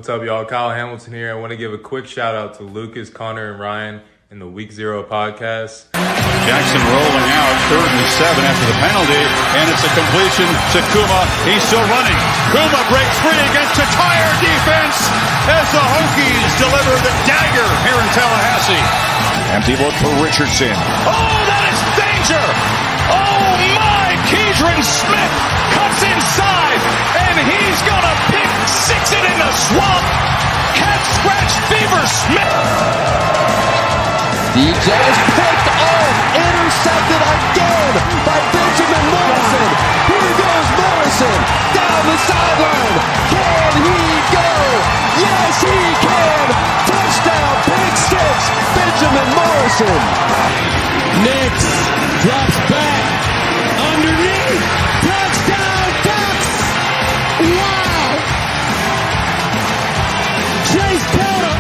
What's up, y'all? Kyle Hamilton here. I want to give a quick shout out to Lucas, Conor, and Ryan in the Week 0 podcast. Jackson rolling out, 3rd and 7 after the penalty, and it's a completion to Kuma. He's still running. Kuma breaks free against a tired defense as the Hokies deliver the dagger here in Tallahassee. Empty look for Richardson. Oh, that is danger! Oh my! Keidron Smith cuts inside, and he's gonna pick six it in the swamp. Cat scratch fever Smith. DJ is picked off, intercepted again by Benjamin Morrison. Here goes Morrison down the sideline. Can he go? Yes, he can. Touchdown, pick six, Benjamin Morrison. Nix drops back underneath. Touchdown, Ducks. Wow. Chase Taylor.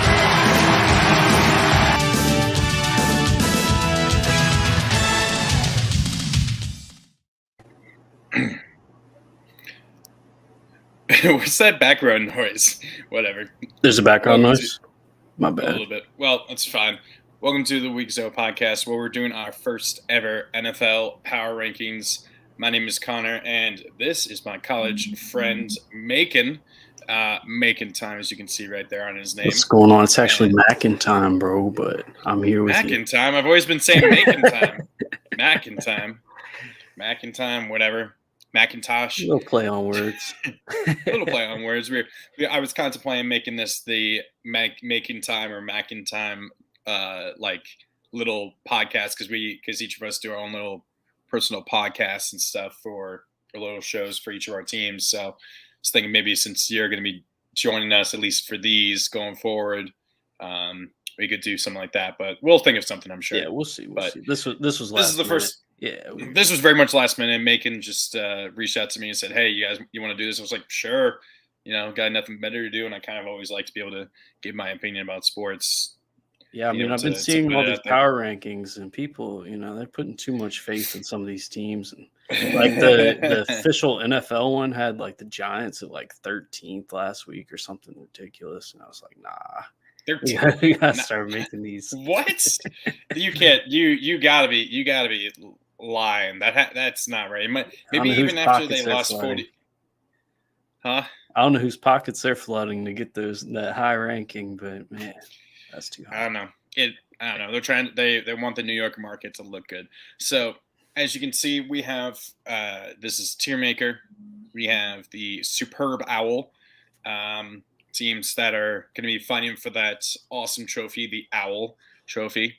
What's that background noise? Whatever. There's a background noise? My bad. A little bit. Well, that's fine. Welcome to the Week 0 podcast, where we're doing our first ever NFL Power Rankings. My name is Conor, and this is my college friend, Macon. Macon time, as you can see right there on his name. What's going on? It's actually Macon time, bro, but I'm here with you. Macon time? I've always been saying Macon time. Macon time. Macon time, whatever. Macintosh. A little play on words. I was contemplating making this the Macon time or Macon time like little podcast because each of us do our own little personal podcasts and stuff for our little shows for each of our teams. So I was thinking maybe since you're going to be joining us at least for these going forward, we could do something like that. But we'll think of something, I'm sure. Yeah, we'll see. This was last. This is the first. Yeah, this was very much last minute. Macon just reached out to me and said, "Hey, you want to do this?" I was like, "Sure." Got nothing better to do, and I kind of always like to be able to give my opinion about sports. Yeah, I mean, I've been seeing all these power rankings, and people, they're putting too much faith in some of these teams. And like the official NFL one had like the Giants at like 13th last week or something ridiculous, and I was like, nah. We gotta start making these. What? You can't. You gotta be lying. That's not right. Maybe even after they lost 40. Huh? I don't know whose pockets they're flooding to get that high ranking, but man, that's too high. I don't know. They're trying. They want the New York market to look good. So as you can see, we have this is tier maker. We have the Superb Owl. Teams that are going to be fighting for that awesome trophy, the Owl Trophy.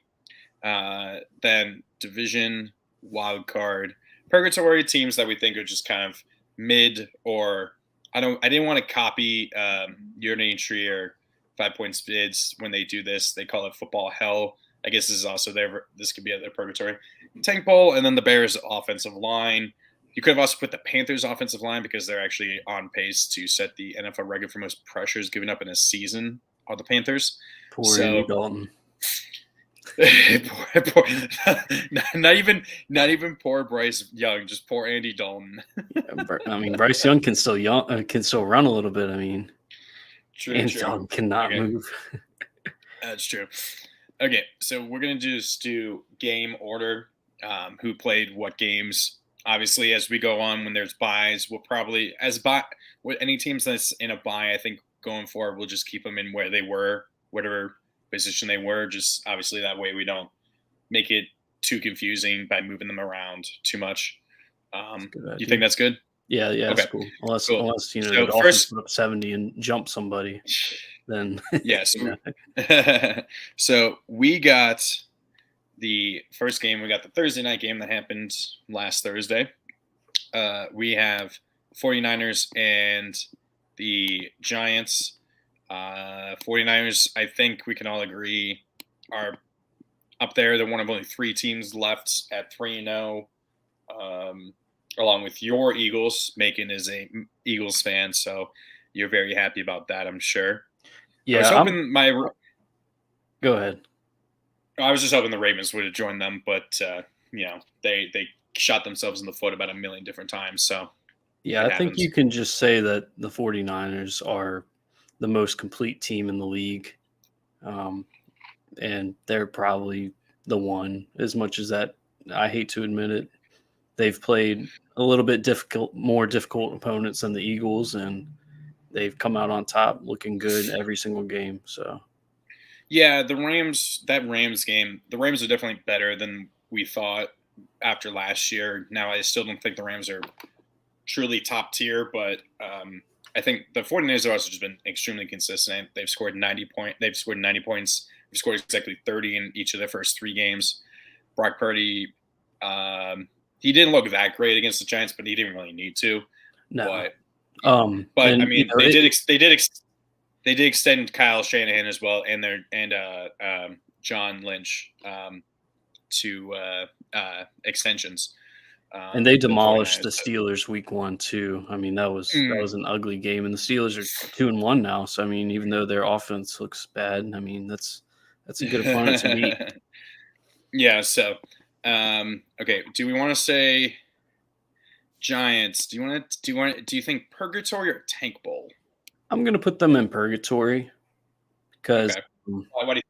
Then Division, Wild Card, Purgatory, teams that we think are just kind of mid, or I didn't want to copy Urinary Tree or 5 Point Spids when they do this. They call it Football Hell. I guess this is also this could be at their Purgatory. Tank Bowl, and then the Bears offensive line. You could have also put the Panthers offensive line because they're actually on pace to set the NFL record for most pressures given up in a season on the Panthers. Poor Andy Dalton. not even poor Bryce Young, just poor Andy Dalton. I mean, Bryce Young can still run a little bit. I mean, Andy Dalton cannot move. That's true. Okay, so we're gonna just do game order. Who played what games? Obviously, as we go on, when there's buys, we'll probably with any teams that's in a buy, I think going forward, we'll just keep them in where they were, whatever position they were. Just obviously that way we don't make it too confusing by moving them around too much. You think that's good? Yeah, okay. That's cool. Unless the Dolphins first put up 70 and jump somebody, then yes. Yeah, so we got the first game. We got the Thursday night game that happened last Thursday. We have 49ers and the Giants. 49ers, I think we can all agree, are up there. They're one of only 3 teams left at 3-0, along with your Eagles. Macon is a Eagles fan, so you're very happy about that, I'm sure. Yeah, Go ahead. I was just hoping the Ravens would have joined them, but they shot themselves in the foot about a million different times. So yeah, I think you can just say that the 49ers are the most complete team in the league. And they're probably the one, as much as that I hate to admit it. They've played a little bit more difficult opponents than the Eagles, and they've come out on top looking good every single game. So, yeah, that Rams game, the Rams are definitely better than we thought after last year. Now, I still don't think the Rams are truly top tier, but I think the 49ers have also just been extremely consistent. They've scored 90 points. They've scored exactly 30 in each of their first 3 games. Brock Purdy, he didn't look that great against the Giants, but he didn't really need to. no. But I mean, they did extend Kyle Shanahan as well, and John Lynch to extensions. And they demolished the Steelers week 1 too. I mean, that was an ugly game, and the Steelers are 2-1 now. So I mean, even though their offense looks bad, I mean that's a good opponent to beat. Yeah. So, okay. Do we want to say Giants? Do you think purgatory or tank bowl? I'm gonna put them in purgatory because why do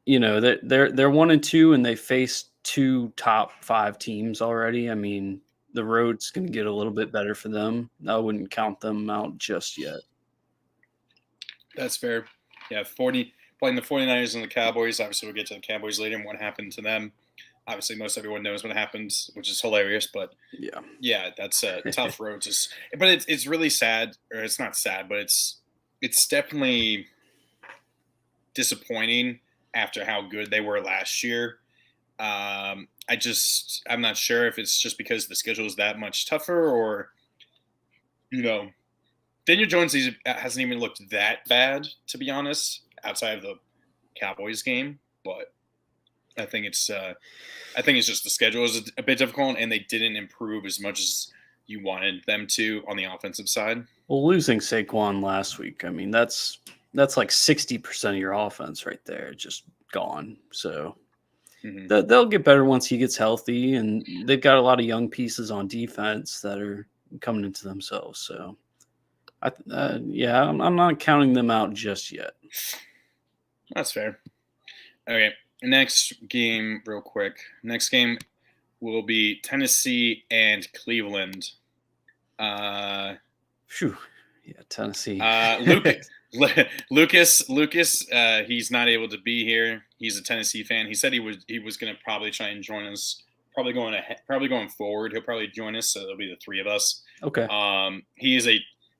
you know they're 1-2 and they faced 2 top 5 teams already. I mean, the road's going to get a little bit better for them. I wouldn't count them out just yet. That's fair. Yeah, playing the 49ers and the Cowboys. Obviously, we'll get to the Cowboys later and what happened to them. Obviously, most everyone knows what happened, which is hilarious. But yeah, that's a tough road. But it's really sad, or it's not sad, but it's definitely disappointing after how good they were last year. I'm not sure if it's just because the schedule is that much tougher, or Daniel Jones hasn't even looked that bad, to be honest, outside of the Cowboys game. But I think it's just the schedule is a bit difficult, and they didn't improve as much as you wanted them to on the offensive side. Well, losing Saquon last week, I mean, that's like 60% of your offense right there, just gone. So they'll get better once he gets healthy, and they've got a lot of young pieces on defense that are coming into themselves. So, I'm not counting them out just yet. That's fair. Okay, next game, real quick. Next game will be Tennessee and Cleveland. Tennessee. Lucas, he's not able to be here. He's a Tennessee fan. He said he was going to probably try and join us. Probably going forward, he'll probably join us. So there'll be the 3 of us. Okay. He is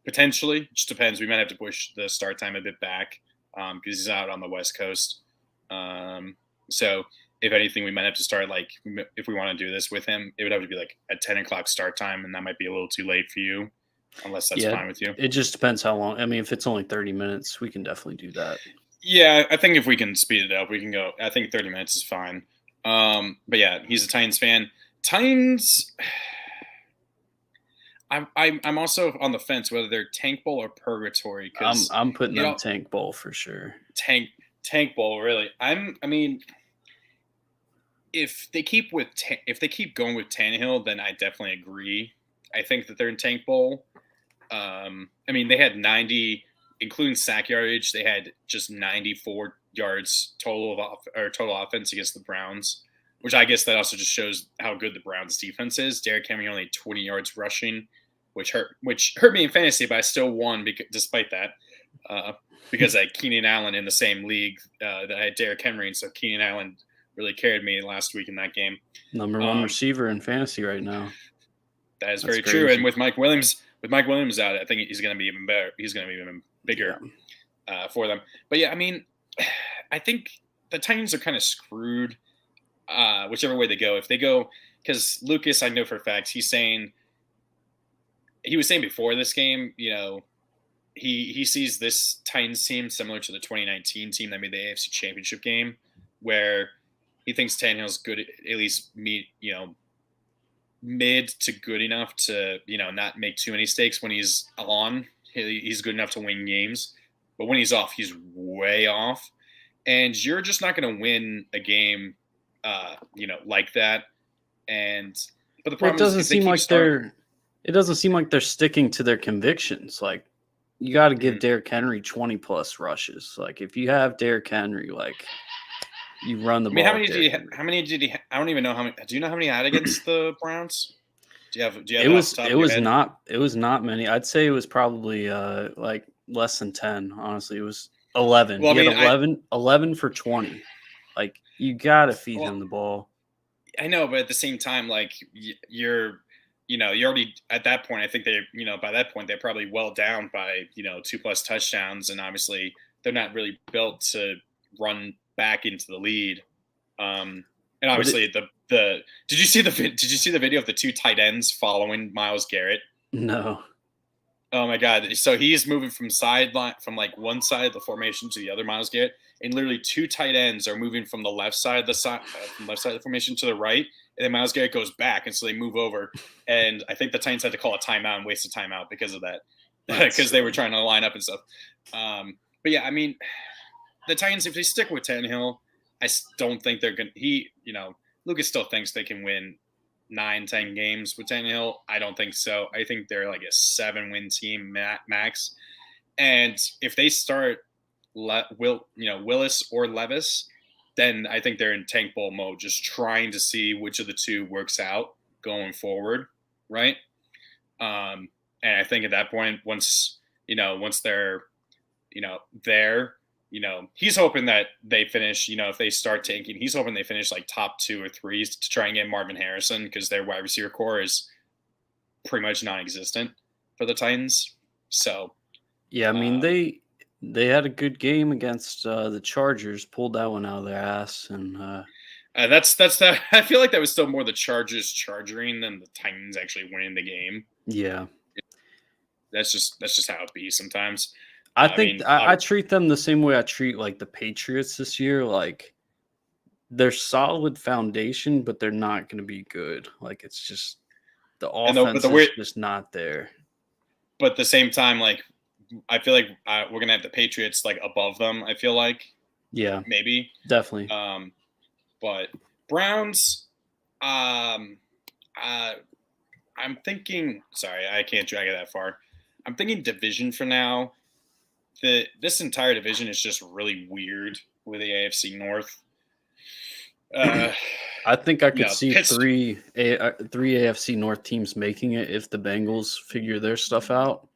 potentially, just depends. We might have to push the start time a bit back because he's out on the West Coast. So if anything, we might have to start if we want to do this with him, it would have to be like a 10:00 start time, and that might be a little too late for you. Unless that's fine with you. It just depends how long. I mean, if it's only 30 minutes, we can definitely do that. Yeah, I think if we can speed it up, we can go. I think 30 minutes is fine. But yeah, he's a Titans fan. Titans. I'm also on the fence whether they're tank bowl or purgatory. Because I'm putting them tank bowl for sure. Tank bowl, really. I mean, if they keep going with Tannehill, then I definitely agree. I think that they're in tank bowl. I mean, they had 90, including sack yardage. They had just 94 yards total offense against the Browns, which I guess that also just shows how good the Browns defense is. Derrick Henry only 20 yards rushing, which hurt me in fantasy, but I still won despite that. Because I had Keenan Allen in the same league that I had Derrick Henry, and so Keenan Allen really carried me last week in that game. Number 1 receiver in fantasy right now. That's very crazy. True. And with Mike Williams out, I think he's going to be even better. He's going to be even bigger for them. But yeah, I mean, I think the Titans are kind of screwed whichever way they go. If they go, because Lucas, I know for a fact, he was saying before this game, he sees this Titans team similar to the 2019 team that made the AFC Championship game, where he thinks Tannehill's good, at least mid to good enough to not make too many mistakes when he's on. He's good enough to win games, but when he's off, he's way off. And you're just not going to win a game, like that. But the problem it doesn't seem like they're sticking to their convictions. Like you got to give Derrick Henry 20+ rushes. Like if you have Derrick Henry, like you run the ball. How many did he? I don't even know how many. Do you know how many he had against the Browns? Do you have it off the top of your head? It was not many. I'd say it was probably like less than 10. Honestly, it was 11. Well, he had 11 for 20. Like you got to feed him the ball. I know, but at the same time, like you're already at that point. I think they, by that point they're probably well down by 2+ touchdowns, and obviously they're not really built to run back into the lead. And obviously did you see the video of the 2 tight ends following Myles Garrett? No. Oh my God! So he's moving from like one side of the formation to the other, Myles Garrett, and literally 2 tight ends are moving from the left side of the formation to the right, and then Myles Garrett goes back, and so they move over, and I think the Titans had to call a timeout and waste a timeout because of that, because they were trying to line up and stuff. But yeah, I mean, the Titans, if they stick with Tannehill, I don't think they're going to Lucas still thinks they can win 9-10 games with Tannehill. I don't think so. I think they're like a 7-win team max. And if they start Willis or Levis, then I think they're in tank bowl mode, just trying to see which of the 2 works out going forward, right? And I think at that point, once they're there, he's hoping that they finish, if they start tanking, he's hoping they finish like top 2 or 3 to try and get Marvin Harrison, because their wide receiver core is pretty much non-existent for the Titans. So, yeah, I mean, they had a good game against the Chargers, pulled that one out of their ass. And that's that. I feel like that was still more the Chargers charging than the Titans actually winning the game. Yeah. That's just how it be sometimes. I think I treat them the same way I treat like the Patriots this year. Like they're solid foundation, but they're not going to be good. Like it's just the offense is just not there. But at the same time, like I feel like we're gonna have the Patriots like above them. I feel like, yeah, maybe, definitely. But Browns, I'm thinking. Sorry, I can't drag it that far. I'm thinking division for now. This entire division is just really weird with the AFC North. I think I could see three AFC North teams making it if the Bengals figure their stuff out.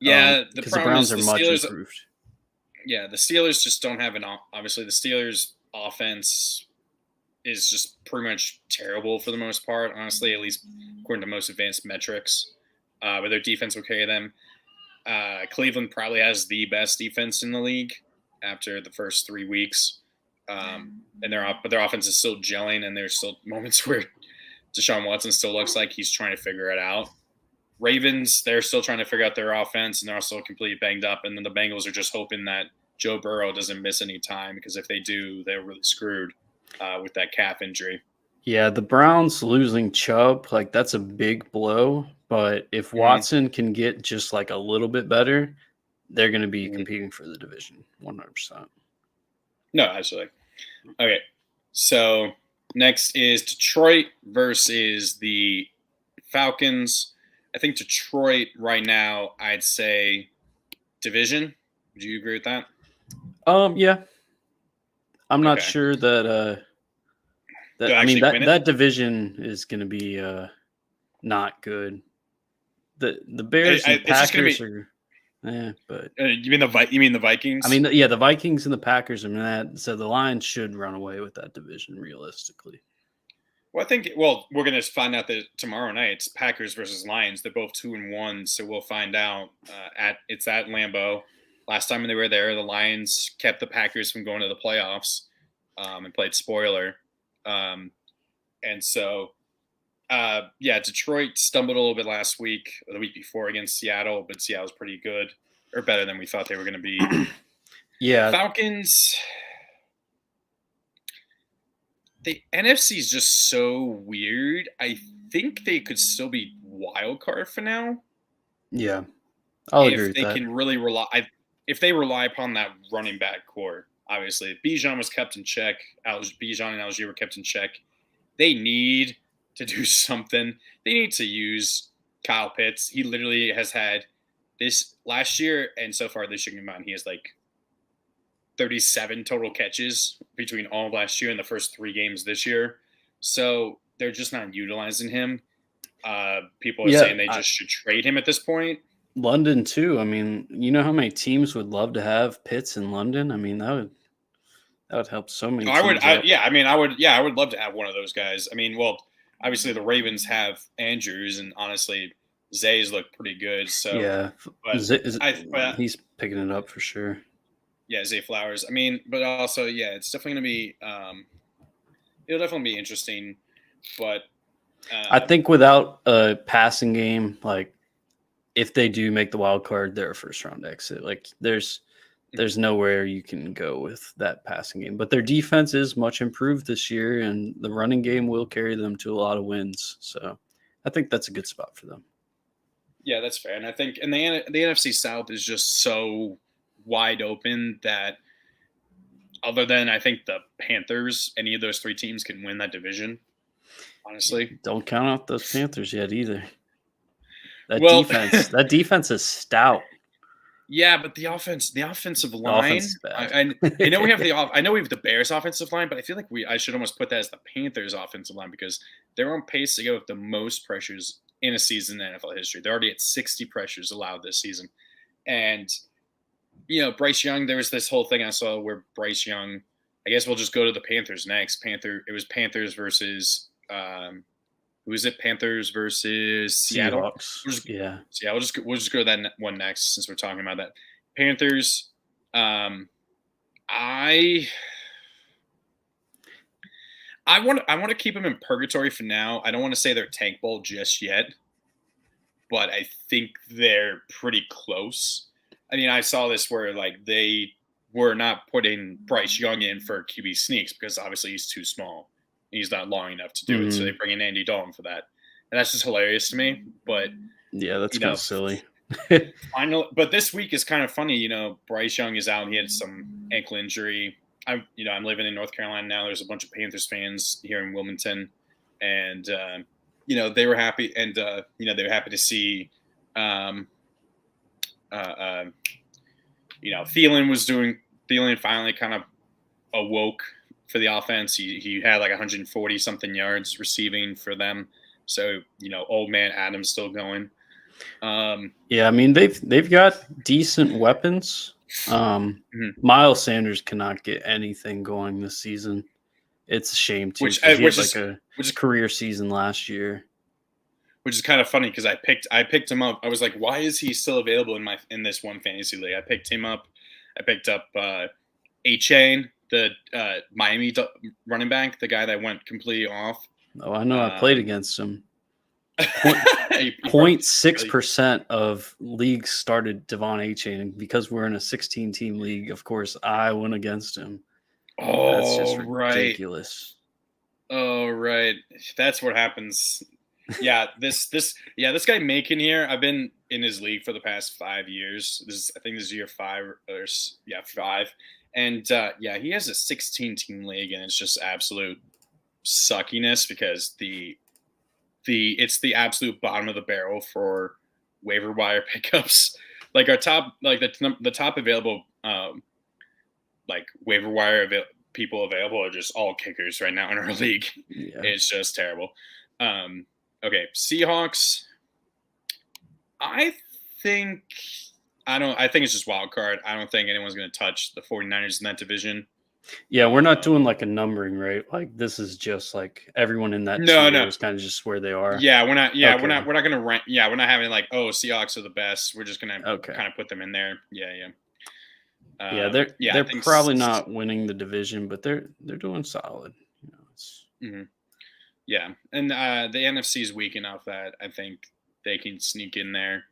Yeah, because the Browns are much improved. Yeah, the Steelers just don't have obviously, the Steelers' offense is just pretty much terrible for the most part, honestly, at least according to most advanced metrics. But their defense will carry them. Cleveland probably has the best defense in the league after the first 3 weeks. But their offense is still gelling, and there's still moments where Deshaun Watson still looks like he's trying to figure it out. Ravens, they're still trying to figure out their offense, and they're also completely banged up. And then the Bengals are just hoping that Joe Burrow doesn't miss any time, because if they do, they're really screwed with that calf injury. Yeah, the Browns losing Chubb, like that's a big blow. But if Watson can get just like a little bit better, they're going to be competing for the division 100%. No, absolutely. Okay, so next is Detroit versus the Falcons. I think Detroit right now, I'd say division. Would you agree with that? Yeah. I'm not sure that that division is going to be not good. The Bears and Packers are but you mean the Vikings? I mean, yeah, the Vikings and the Packers. I mean that. So the Lions should run away with that division realistically. Well, I think we're going to find out that tomorrow night it's Packers versus Lions. They're both 2-1, so we'll find out. It's at Lambeau. Last time they were there, the Lions kept the Packers from going to the playoffs and played spoiler. And so, Detroit stumbled a little bit last week or the week before against Seattle, but Seattle's pretty good, or better than we thought they were going to be. Yeah. Falcons, the NFC is just so weird. I think they could still be wild card for now. Yeah, I'll agree with that. If they can really rely, if they rely upon that running back core, obviously Bijan was kept in check. Bijan and Algier were kept in check. They need to do something. They need to use Kyle Pitts. He literally has had this last year and so far this year combined, he has like 37 total catches between all of last year and the first 3 games this year. So they're just not utilizing him. People are saying they just should trade him at this point. London too. I mean, you know how many teams would love to have Pitts in London? I mean, that would help so many teams. I would love to have one of those guys. I mean, well, obviously the Ravens have Andrews, and honestly, Zay's look pretty good. So yeah, he's picking it up for sure. Yeah, Zay Flowers. I mean, but also, yeah, it's definitely going to be it'll definitely be interesting. But I think without a passing game, like if they do make the wild card, they're a first round exit. Like there's nowhere you can go with that passing game. But their defense is much improved this year, and the running game will carry them to a lot of wins. So I think that's a good spot for them. Yeah, that's fair. And I think the NFC South is just so wide open that other than I think the Panthers, any of those 3 teams can win that division. Honestly, don't count out those Panthers yet either. That defense is stout. Yeah, but the offensive line. I know we have the Bears offensive line, but I feel like I should almost put that as the Panthers offensive line because they're on pace to go with the most pressures in a season in NFL history. They're already at 60 pressures allowed this season, and Bryce Young. There was this whole thing I saw where Bryce Young. I guess we'll just go to the Panthers next. It was Panthers versus. Who is it? Panthers versus Seattle. Yeah. So yeah, we'll just go to that one next since we're talking about that. Panthers. I want to keep them in purgatory for now. I don't want to say they're tank bowl just yet, but I think they're pretty close. I mean, I saw this where like they were not putting Bryce Young in for QB sneaks because obviously he's too small. He's not long enough to do it, so they bring in Andy Dalton for that, and that's just hilarious to me. But yeah, that's kind of silly. But this week is kind of funny. Bryce Young is out; he had some ankle injury. I'm living in North Carolina now. There's a bunch of Panthers fans here in Wilmington, and they were happy, and they were happy to see, Thielen finally kind of awoke for the offense. He had like 140 something yards receiving for them. So, old man Adam's still going. Yeah, I mean they've got decent weapons. Miles Sanders cannot get anything going this season. It's a shame too. Which is a career season last year. Which is kind of funny because I picked him up. I was like, why is he still available in this one fantasy league? I picked him up. I picked up A-Chain, the Miami running back, the guy that went completely off. Oh, I know. I played against him. 0.6% of leagues started Devon A-Chain, and because we're in a 16-team league, of course, I went against him. Oh, that's just ridiculous. Oh, right. That's what happens. Yeah, this guy Macon here. I've been in his league for the past 5 years. I think this is year 5 or 5. And he has a 16-team league, and it's just absolute suckiness because it's the absolute bottom of the barrel for waiver wire pickups. Like our top, like the top available, waiver wire people available are just all kickers right now in our league. Yeah. It's just terrible. Okay, Seahawks. I think it's just wild card. I don't think anyone's going to touch the 49ers in that division. Yeah, we're not doing like a numbering, right? Like this is just like everyone in that team is kind of just where they are. Yeah, we're not. Yeah, okay. We're not going to rank. Yeah, we're not having like, Seahawks are the best. We're just going to kind of put them in there. Yeah. They're probably not winning the division, but they're doing solid. Yeah, and the NFC is weak enough that I think they can sneak in there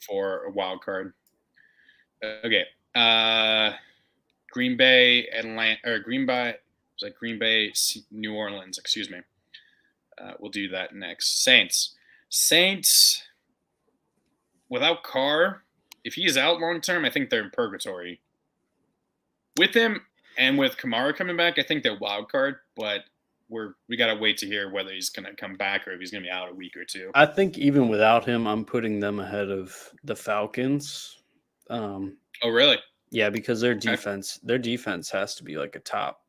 for a wild card. Okay, Green Bay, New Orleans. Excuse me. We'll do that next. Saints. Without Carr, if he is out long term, I think they're in purgatory. With him and with Kamara coming back, I think they're wild card, but we gotta wait to hear whether he's gonna come back or if he's gonna be out a week or two. I think even without him, I'm putting them ahead of the Falcons. Oh, really? Yeah, because their defense has to be like a top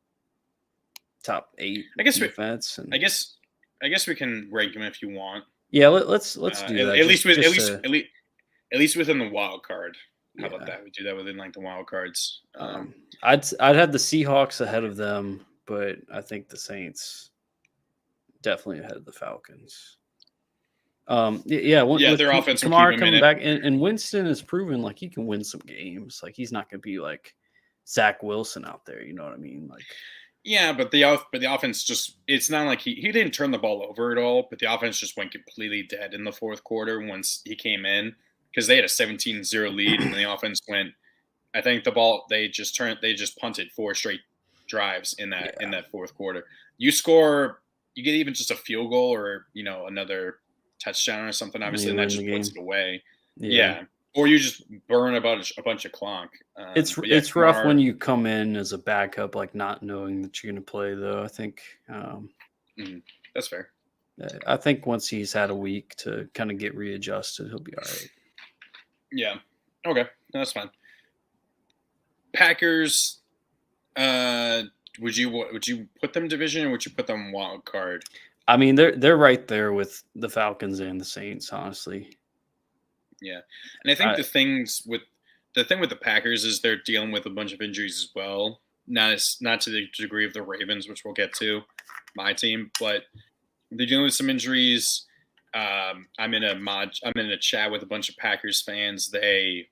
8 defense. I guess we can rank them if you want. Yeah, let's do that. At least within the wild card. How about that? We do that within like the wild cards. I'd have the Seahawks ahead of them, but I think the Saints definitely ahead of the Falcons. Their offense Kamara coming back, and Winston has proven like he can win some games. Like he's not going to be like Zach Wilson out there. You know what I mean? Like, yeah, but the offense just—it's not like he didn't turn the ball over at all. But the offense just went completely dead in the fourth quarter once he came in because they had a 17-0 lead, and the offense went. I think they just punted 4 straight drives in that fourth quarter. You get even just a field goal or another touchdown or something, obviously, and that just puts it away. Yeah. Or you just burn a bunch of clock. It's rough when you come in as a backup, like not knowing that you're going to play, though. I think that's fair. I think once he's had a week to kind of get readjusted, he'll be all right. Yeah. Okay. That's fine. Packers. Would you put them division or would you put them wild card? I mean, they're right there with the Falcons and the Saints, honestly. Yeah, and I think the thing with the Packers is they're dealing with a bunch of injuries as well. Not to the degree of the Ravens, which we'll get to, my team, but they're dealing with some injuries. I'm in a chat with a bunch of Packers fans.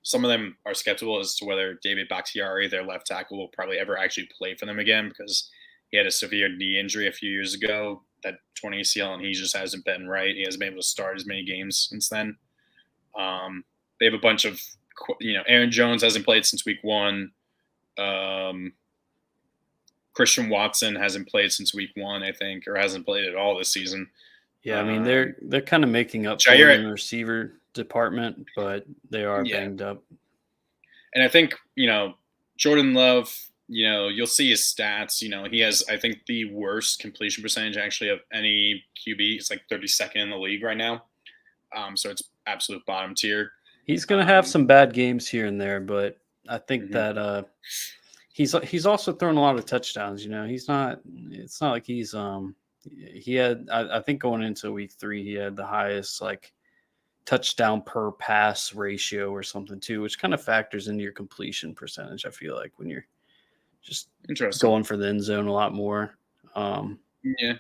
Some of them are skeptical as to whether David Bakhtiari, their left tackle, will probably ever actually play for them again because he had a severe knee injury a few years ago, that torn ACL, and he just hasn't been right. He hasn't been able to start as many games since then. They have a bunch of, Aaron Jones hasn't played since week 1. Christian Watson hasn't played since week 1, I think, or hasn't played at all this season. Yeah, I mean, they're kind of making up for it in the receiver department, but they are banged up. And I think, Jordan Love, you'll see his stats. He has, I think, the worst completion percentage actually of any QB. It's like 32nd in the league right now. So it's absolute bottom tier. He's going to have some bad games here and there, but I think that he's also thrown a lot of touchdowns. It's not like he's he had, I think going into week 3, he had the highest like touchdown per pass ratio or something too, which kind of factors into your completion percentage. I feel like when you're just going for the end zone a lot more. Yeah.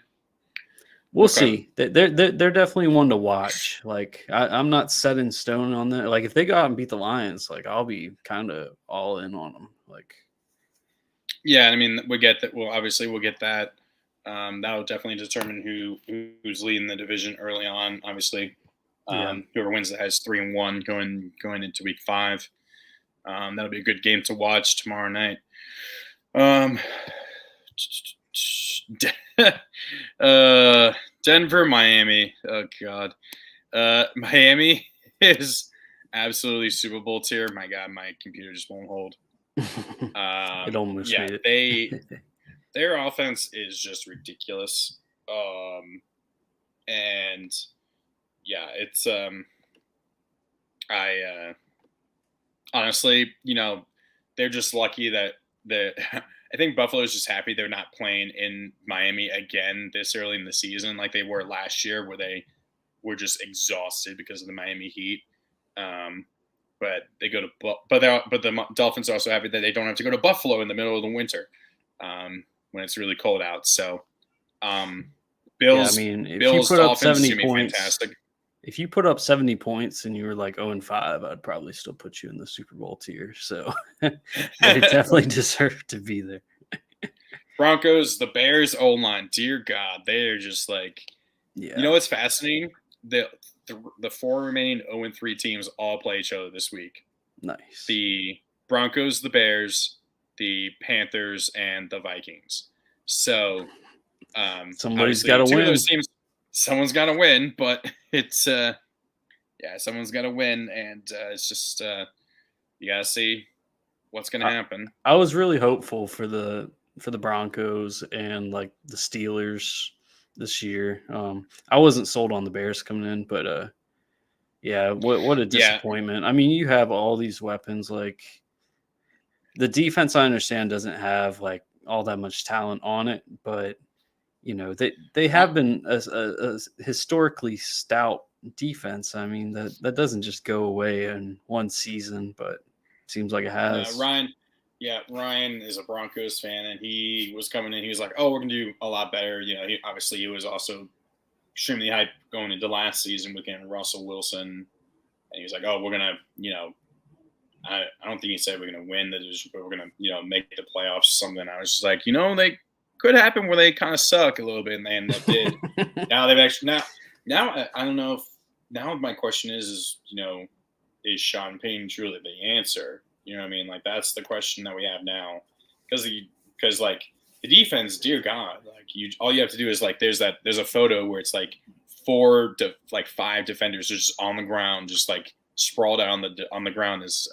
We'll see. They're definitely one to watch. Like I'm not set in stone on that. Like if they go out and beat the Lions, like I'll be kind of all in on them. Like, yeah, I mean we get that. Well, obviously we'll get that. That'll definitely determine who's leading the division early on. Obviously, whoever wins that has 3-1 going into week 5. That'll be a good game to watch tomorrow night. Denver, Miami. Oh God, Miami is absolutely Super Bowl tier. My God, my computer just won't hold. It almost made it. Their offense is just ridiculous. And yeah, it's I honestly, they're just lucky that I think Buffalo's just happy they're not playing in Miami again this early in the season like they were last year, where they were just exhausted because of the Miami Heat. But they go to but the Dolphins are also happy that they don't have to go to Buffalo in the middle of the winter when it's really cold out. So Bills, yeah, I mean, if Bills, you put up Dolphins, 70 points, fantastic. If you put up 70 points and you were like 0-5, I'd probably still put you in the Super Bowl tier. So they definitely deserve to be there. Broncos, the Bears O-line, dear God, they are just like, you know what's fascinating? The 4 remaining 0-3 teams all play each other this week. Nice. The Broncos, the Bears, the Panthers, and the Vikings. So somebody's got to win. Those teams, someone's got to win, but it's someone's got to win, and it's just you got to see what's going to happen. I was really hopeful for the for the Broncos and like the Steelers this year. I wasn't sold on the Bears coming in, but yeah, what a disappointment. I mean, you have all these weapons. Like the defense, I understand, doesn't have like all that much talent on it, but they have been a historically stout defense. I mean, that doesn't just go away in one season, but it seems like it has. Ryan is a Broncos fan, and he was coming in. He was like, "Oh, we're gonna do a lot better." He was also extremely hyped going into last season with Russell Wilson, and he was like, "Oh, we're gonna, I don't think he said we're gonna win the division, but we're gonna, make the playoffs." Something. I was just like, they could happen where they kind of suck a little bit, and they end up did. Now they've actually now I don't know if now my question is is Sean Payton truly the answer? You know what I mean? Like that's the question that we have now, because like the defense, dear God, like all you have to do is like there's a photo where it's like 5 defenders just on the ground, just like sprawled out on the ground as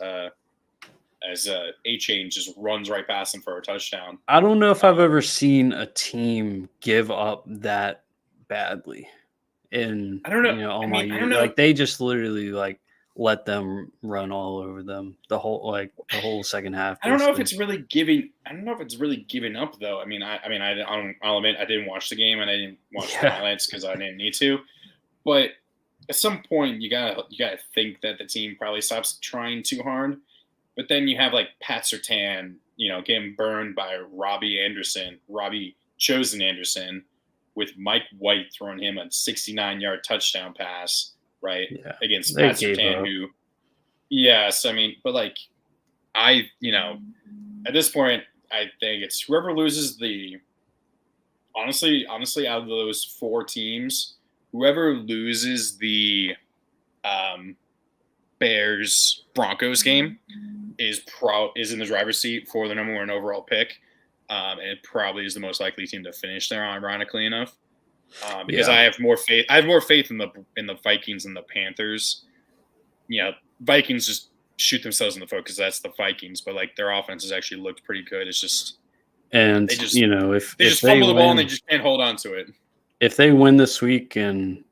A-Chain just runs right past him for a touchdown. I don't know if I've ever seen a team give up that badly. In I don't know. All my years, like they just literally like let them run all over them the whole second half. I don't know if it's really giving. I don't know if it's really giving up though. I'll admit I didn't watch the game and I didn't watch the highlights because I didn't need to. But at some point, you gotta think that the team probably stops trying too hard. But then you have like Pat Surtain, getting burned by Robbie Chosen Anderson, with Mike White throwing him a 69-yard touchdown pass, right, against Pat Surtain, who, yes, but like, at this point, I think it's whoever loses honestly, out of those 4 teams, whoever loses the Bears Broncos game is in the driver's seat for the number 1 overall pick. And it probably is the most likely team to finish there, ironically enough, because I have more faith. I have more faith in the Vikings and the Panthers. Vikings just shoot themselves in the foot because that's the Vikings, but like their offense has actually looked pretty good. It's just if they just fumble the ball and they just can't hold on to it. If they win this week, and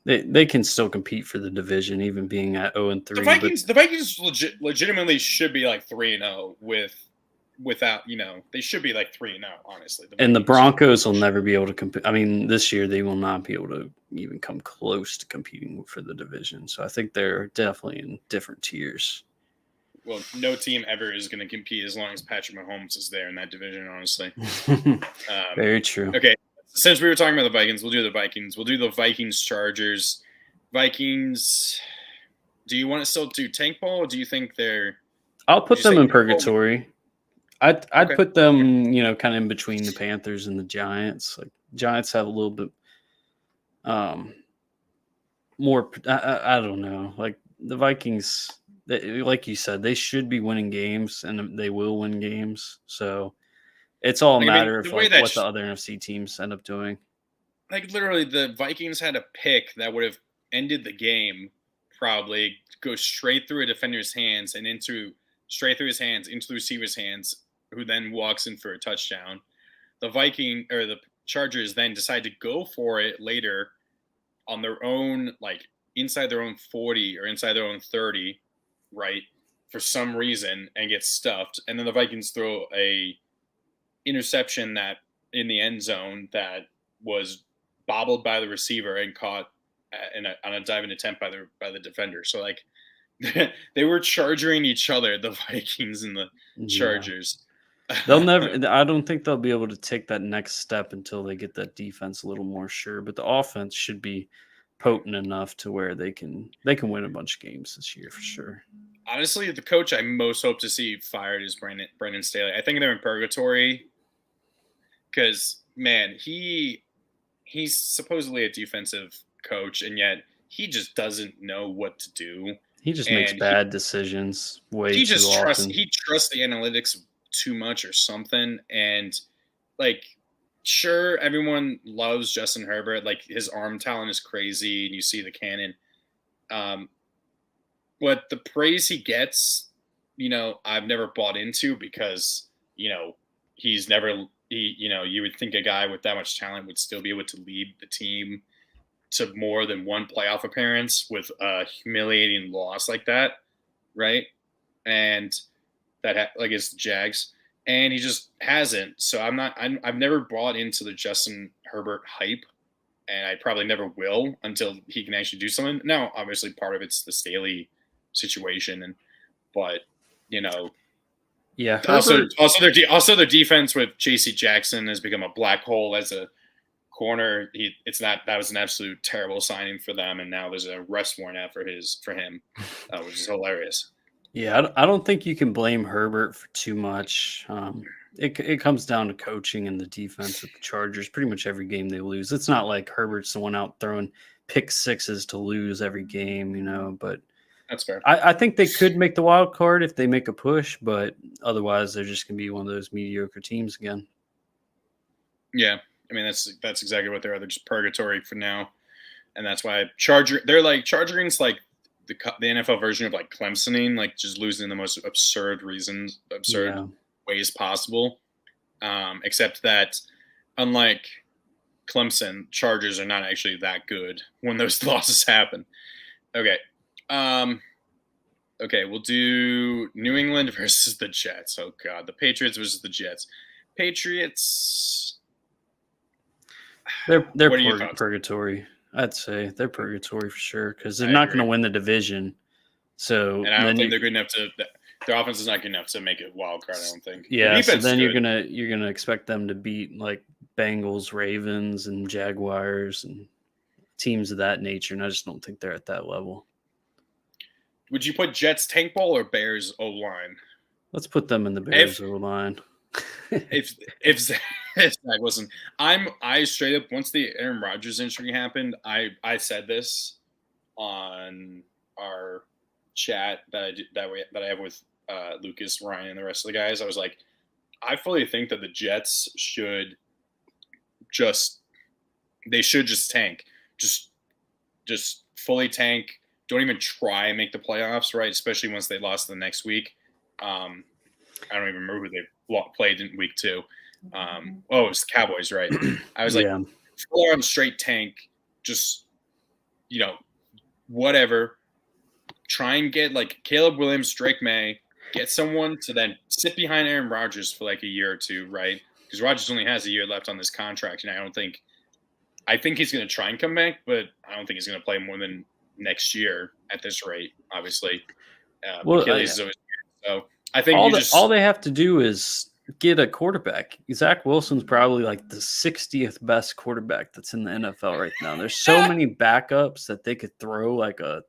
they can still compete for the division, even being at 0-3. The Vikings legitimately should be like 3-0 without, they should be like 3-0, honestly. And the Broncos will never be able to compete. I mean, this year they will not be able to even come close to competing for the division. So I think they're definitely in different tiers. Well, no team ever is going to compete as long as Patrick Mahomes is there in that division, honestly. Very true. Okay, since we were talking about the Vikings, we'll do the Vikings. We'll do the Vikings-Chargers. Vikings, do you want to still do tank ball, or do you think they're... I'll put them in purgatory. I'd put them, kind of in between the Panthers and the Giants. Like Giants have a little bit more. I don't know. Like the Vikings, like you said, they should be winning games, and they will win games. So it's all a matter of what the other NFC teams end up doing. Like literally, the Vikings had a pick that would have ended the game. Probably go straight through a defender's hands and straight through his hands into the receiver's hands, who then walks in for a touchdown. The Chargers then decide to go for it later on their own, like inside their own 40 or inside their own 30, right, for some reason, and get stuffed. And then the Vikings throw a interception that in the end zone that was bobbled by the receiver and caught on a diving attempt by the defender. So like they were charging each other, the Vikings and the Chargers. They'll never. I don't think they'll be able to take that next step until they get that defense a little more sure. But the offense should be potent enough to where they can win a bunch of games this year for sure. Honestly, the coach I most hope to see fired is Brandon Staley. I think they're in purgatory because man, he's supposedly a defensive coach, and yet he just doesn't know what to do. He just makes bad decisions way too often. He trusts the analytics too much or something. And like, sure, everyone loves Justin Herbert. Like his arm talent is crazy, and you see the cannon. But the praise he gets, I've never bought into because he's never you would think a guy with that much talent would still be able to lead the team to more than one playoff appearance with a humiliating loss like that, right? And that against the Jags, and he just hasn't. So I've never bought into the Justin Herbert hype, and I probably never will until he can actually do something. Now, obviously, part of it's the Staley situation, but yeah. Also their defense with J.C. Jackson has become a black hole as a corner. That was an absolute terrible signing for them, and now there's a arrest warrant out for him, which is hilarious. Yeah, I don't think you can blame Herbert for too much. It comes down to coaching and the defense with the Chargers. Pretty much every game they lose. It's not like Herbert's the one out throwing pick sixes to lose every game, but that's fair. I think they could make the wild card if they make a push, but otherwise they're just going to be one of those mediocre teams again. Yeah, I mean that's exactly what they are. They're just purgatory for now, and that's why they're like Chargering's like the NFL version of like Clemsoning, like just losing the most absurd ways possible. Except that, unlike Clemson, Chargers are not actually that good when those losses happen. Okay. Okay, we'll do New England versus the Jets. Oh God, the Patriots versus the Jets. Patriots. They're purgatory. I'd say they're purgatory for sure because they're not going to win the division. So, and I don't think they're good enough to. Their offense is not good enough to make it wild card. I don't think. Yeah, so then you're gonna expect them to beat like Bengals, Ravens, and Jaguars and teams of that nature, and I just don't think they're at that level. Would you put Jets tank ball or Bears O line? Let's put them in the Bears O line. if Zach wasn't, I straight up once the Aaron Rodgers injury happened, I said this on our chat that I have with Lucas, Ryan, and the rest of the guys. I was like, I fully think that the Jets should just tank, just fully tank. Don't even try and make the playoffs, right? Especially once they lost the next week. I don't even remember who they played in week 2. It was the Cowboys, right? I was like, full on straight tank, just, whatever. Try and get like Caleb Williams, Drake May, get someone to then sit behind Aaron Rodgers for like a year or two, right? Because Rodgers only has a year left on this contract, and I think he's going to try and come back, but I don't think he's going to play more than next year at this rate, obviously. Achilles is always good. So I think all they have to do is get a quarterback. Zach Wilson's probably like the 60th best quarterback that's in the NFL right now. There's so many backups that they could throw like a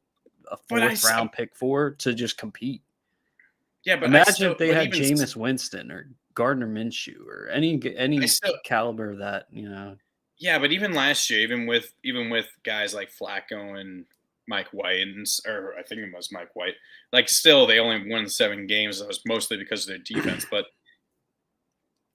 fourth round pick for to just compete. Yeah, but imagine if they had Jameis Winston or Gardner Minshew or any caliber of that, Yeah, but even last year, even with guys like Flacco and Mike White, or I think it was Mike White, like still they only won 7 games. That was mostly because of their defense. But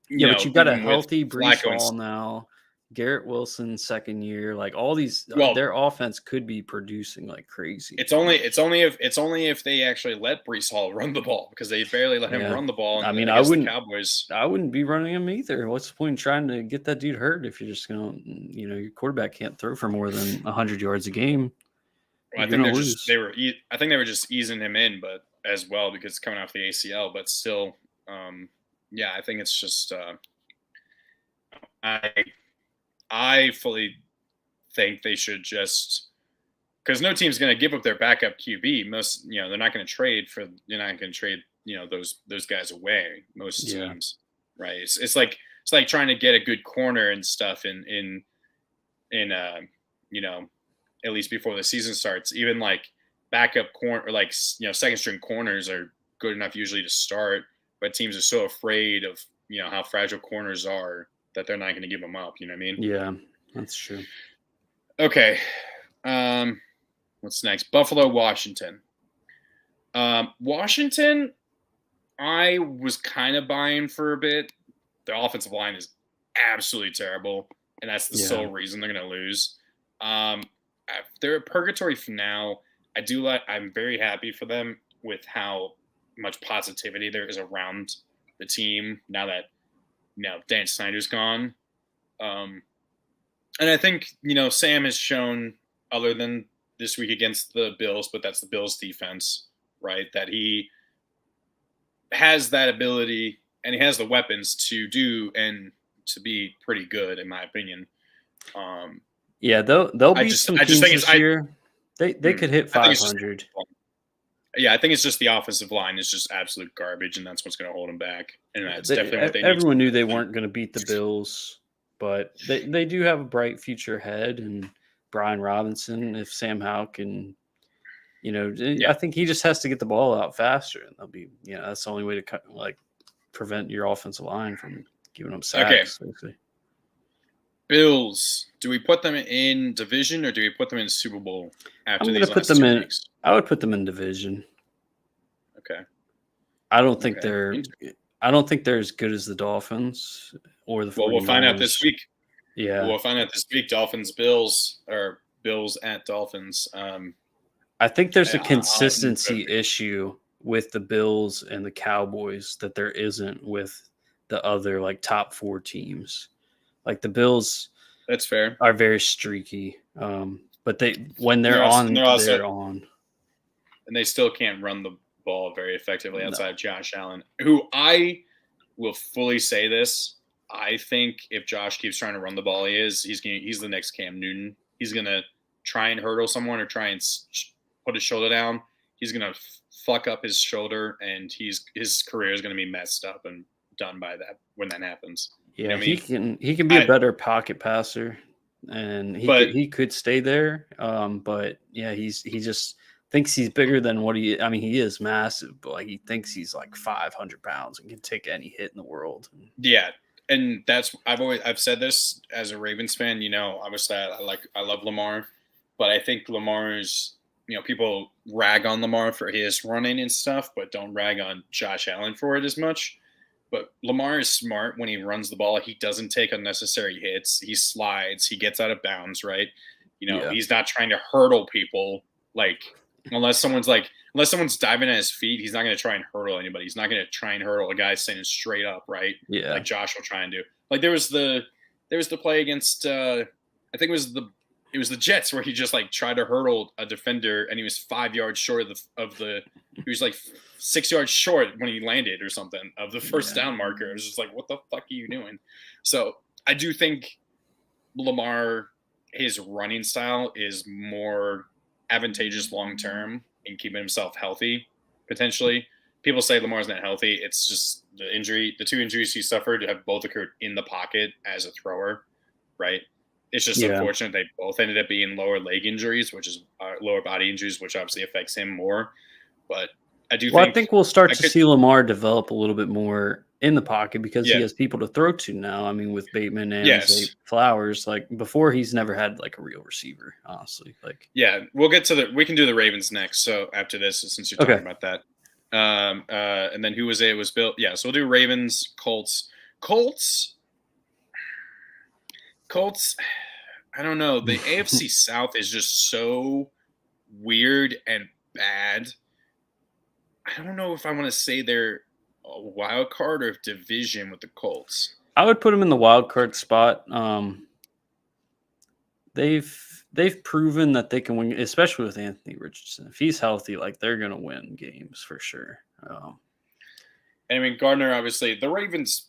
but you've got a healthy Breece Hall now, Garrett Wilson second year, like all these. Their offense could be producing like crazy. It's only if they actually let Breece Hall run the ball, because they barely let him run the ball. I mean, I wouldn't be running him either. What's the point in trying to get that dude hurt if you're just gonna, your quarterback can't throw for more than 100 yards a game? Well, I think they were just easing him in, but as well because it's coming off the ACL. But still, I think it's just I fully think they should just, because no team's going to give up their backup QB. Most, they're not going to trade those guys away. Most teams, right? It's like trying to get a good corner and stuff in at least before the season starts. Even like backup corner, or like second string corners are good enough usually to start, but teams are so afraid of how fragile corners are that they're not going to give them up. You know what I mean? Yeah, that's true. Okay. What's next? Buffalo, Washington. Washington, I was kind of buying for a bit. The offensive line is absolutely terrible, and that's the sole reason they're going to lose. They're a purgatory for now. I'm very happy for them with how much positivity there is around the team now that Dan Snyder's gone. And I think, Sam has shown, other than this week against the Bills, but that's the Bills defense, right, that he has that ability and he has the weapons to do and to be pretty good, in my opinion. Yeah, they'll beat some teams this year. They could hit 500. I think it's just the offensive line is just absolute garbage, and that's what's going to hold them back. And that's definitely what they need. Everyone knew they weren't going to beat the Bills, but they do have a bright future ahead. And Brian Robinson, if Sam Howell can, I think he just has to get the ball out faster, and they'll be, that's the only way to prevent your offensive line from giving them sacks. Okay. Bills. Do we put them in division or do we put them in Super Bowl after these last 2 weeks? I would put them in division. Okay. I don't think they're as good as the Dolphins or the 49ers. Well, we'll find out this week. Yeah. We'll find out this week. Dolphins, Bills, or Bills at Dolphins. I think there's a consistency issue with the Bills and the Cowboys that there isn't with the other top 4 teams. The Bills, that's fair, are very streaky. But they're on, and they still can't run the ball very effectively outside of Josh Allen, who I will fully say this. I think if Josh keeps trying to run the ball, he's the next Cam Newton. He's gonna try and hurdle someone or try and put his shoulder down. He's gonna fuck up his shoulder, and his career is gonna be messed up and done by that when that happens. Yeah, he can be a better pocket passer, and he could stay there. But yeah, he just thinks he's bigger than what he. I mean, he is massive, but he thinks he's 500 pounds and can take any hit in the world. Yeah, and that's I've said this as a Ravens fan. Obviously I love Lamar, but I think Lamar's. People rag on Lamar for his running and stuff, but don't rag on Josh Allen for it as much. But Lamar is smart when he runs the ball. He doesn't take unnecessary hits. He slides. He gets out of bounds, right? He's not trying to hurdle people. Unless someone's diving at his feet, he's not going to try and hurdle anybody. He's not going to try and hurdle a guy standing straight up, right? Yeah. Like Josh will try and do. There was the play against I think it was the Jets where he just tried to hurdle a defender and he was 5 yards short he was 6 yards short when he landed or something of the first down marker. It was just what the fuck are you doing? So I do think Lamar, his running style is more advantageous long-term in keeping himself healthy, potentially. People say Lamar's not healthy. It's just the 2 injuries he suffered have both occurred in the pocket as a thrower, right? It's just unfortunate they both ended up being lower leg injuries, which is lower body injuries, which obviously affects him more. But I think we'll start to see Lamar develop a little bit more in the pocket because he has people to throw to now. I mean, with Bateman and Zay Flowers, before he's never had a real receiver, honestly. We'll get to we can do the Ravens next. So after this, since you're talking about that, and then who was it? It was Bill. Yeah, so we'll do Ravens, Colts. I don't know. The AFC South is just so weird and bad. I don't know if I want to say they're a wild card or division with the Colts. I would put them in the wild card spot. They've proven that they can win, especially with Anthony Richardson. If he's healthy, they're gonna win games for sure. I mean, Gardner, obviously, the Ravens,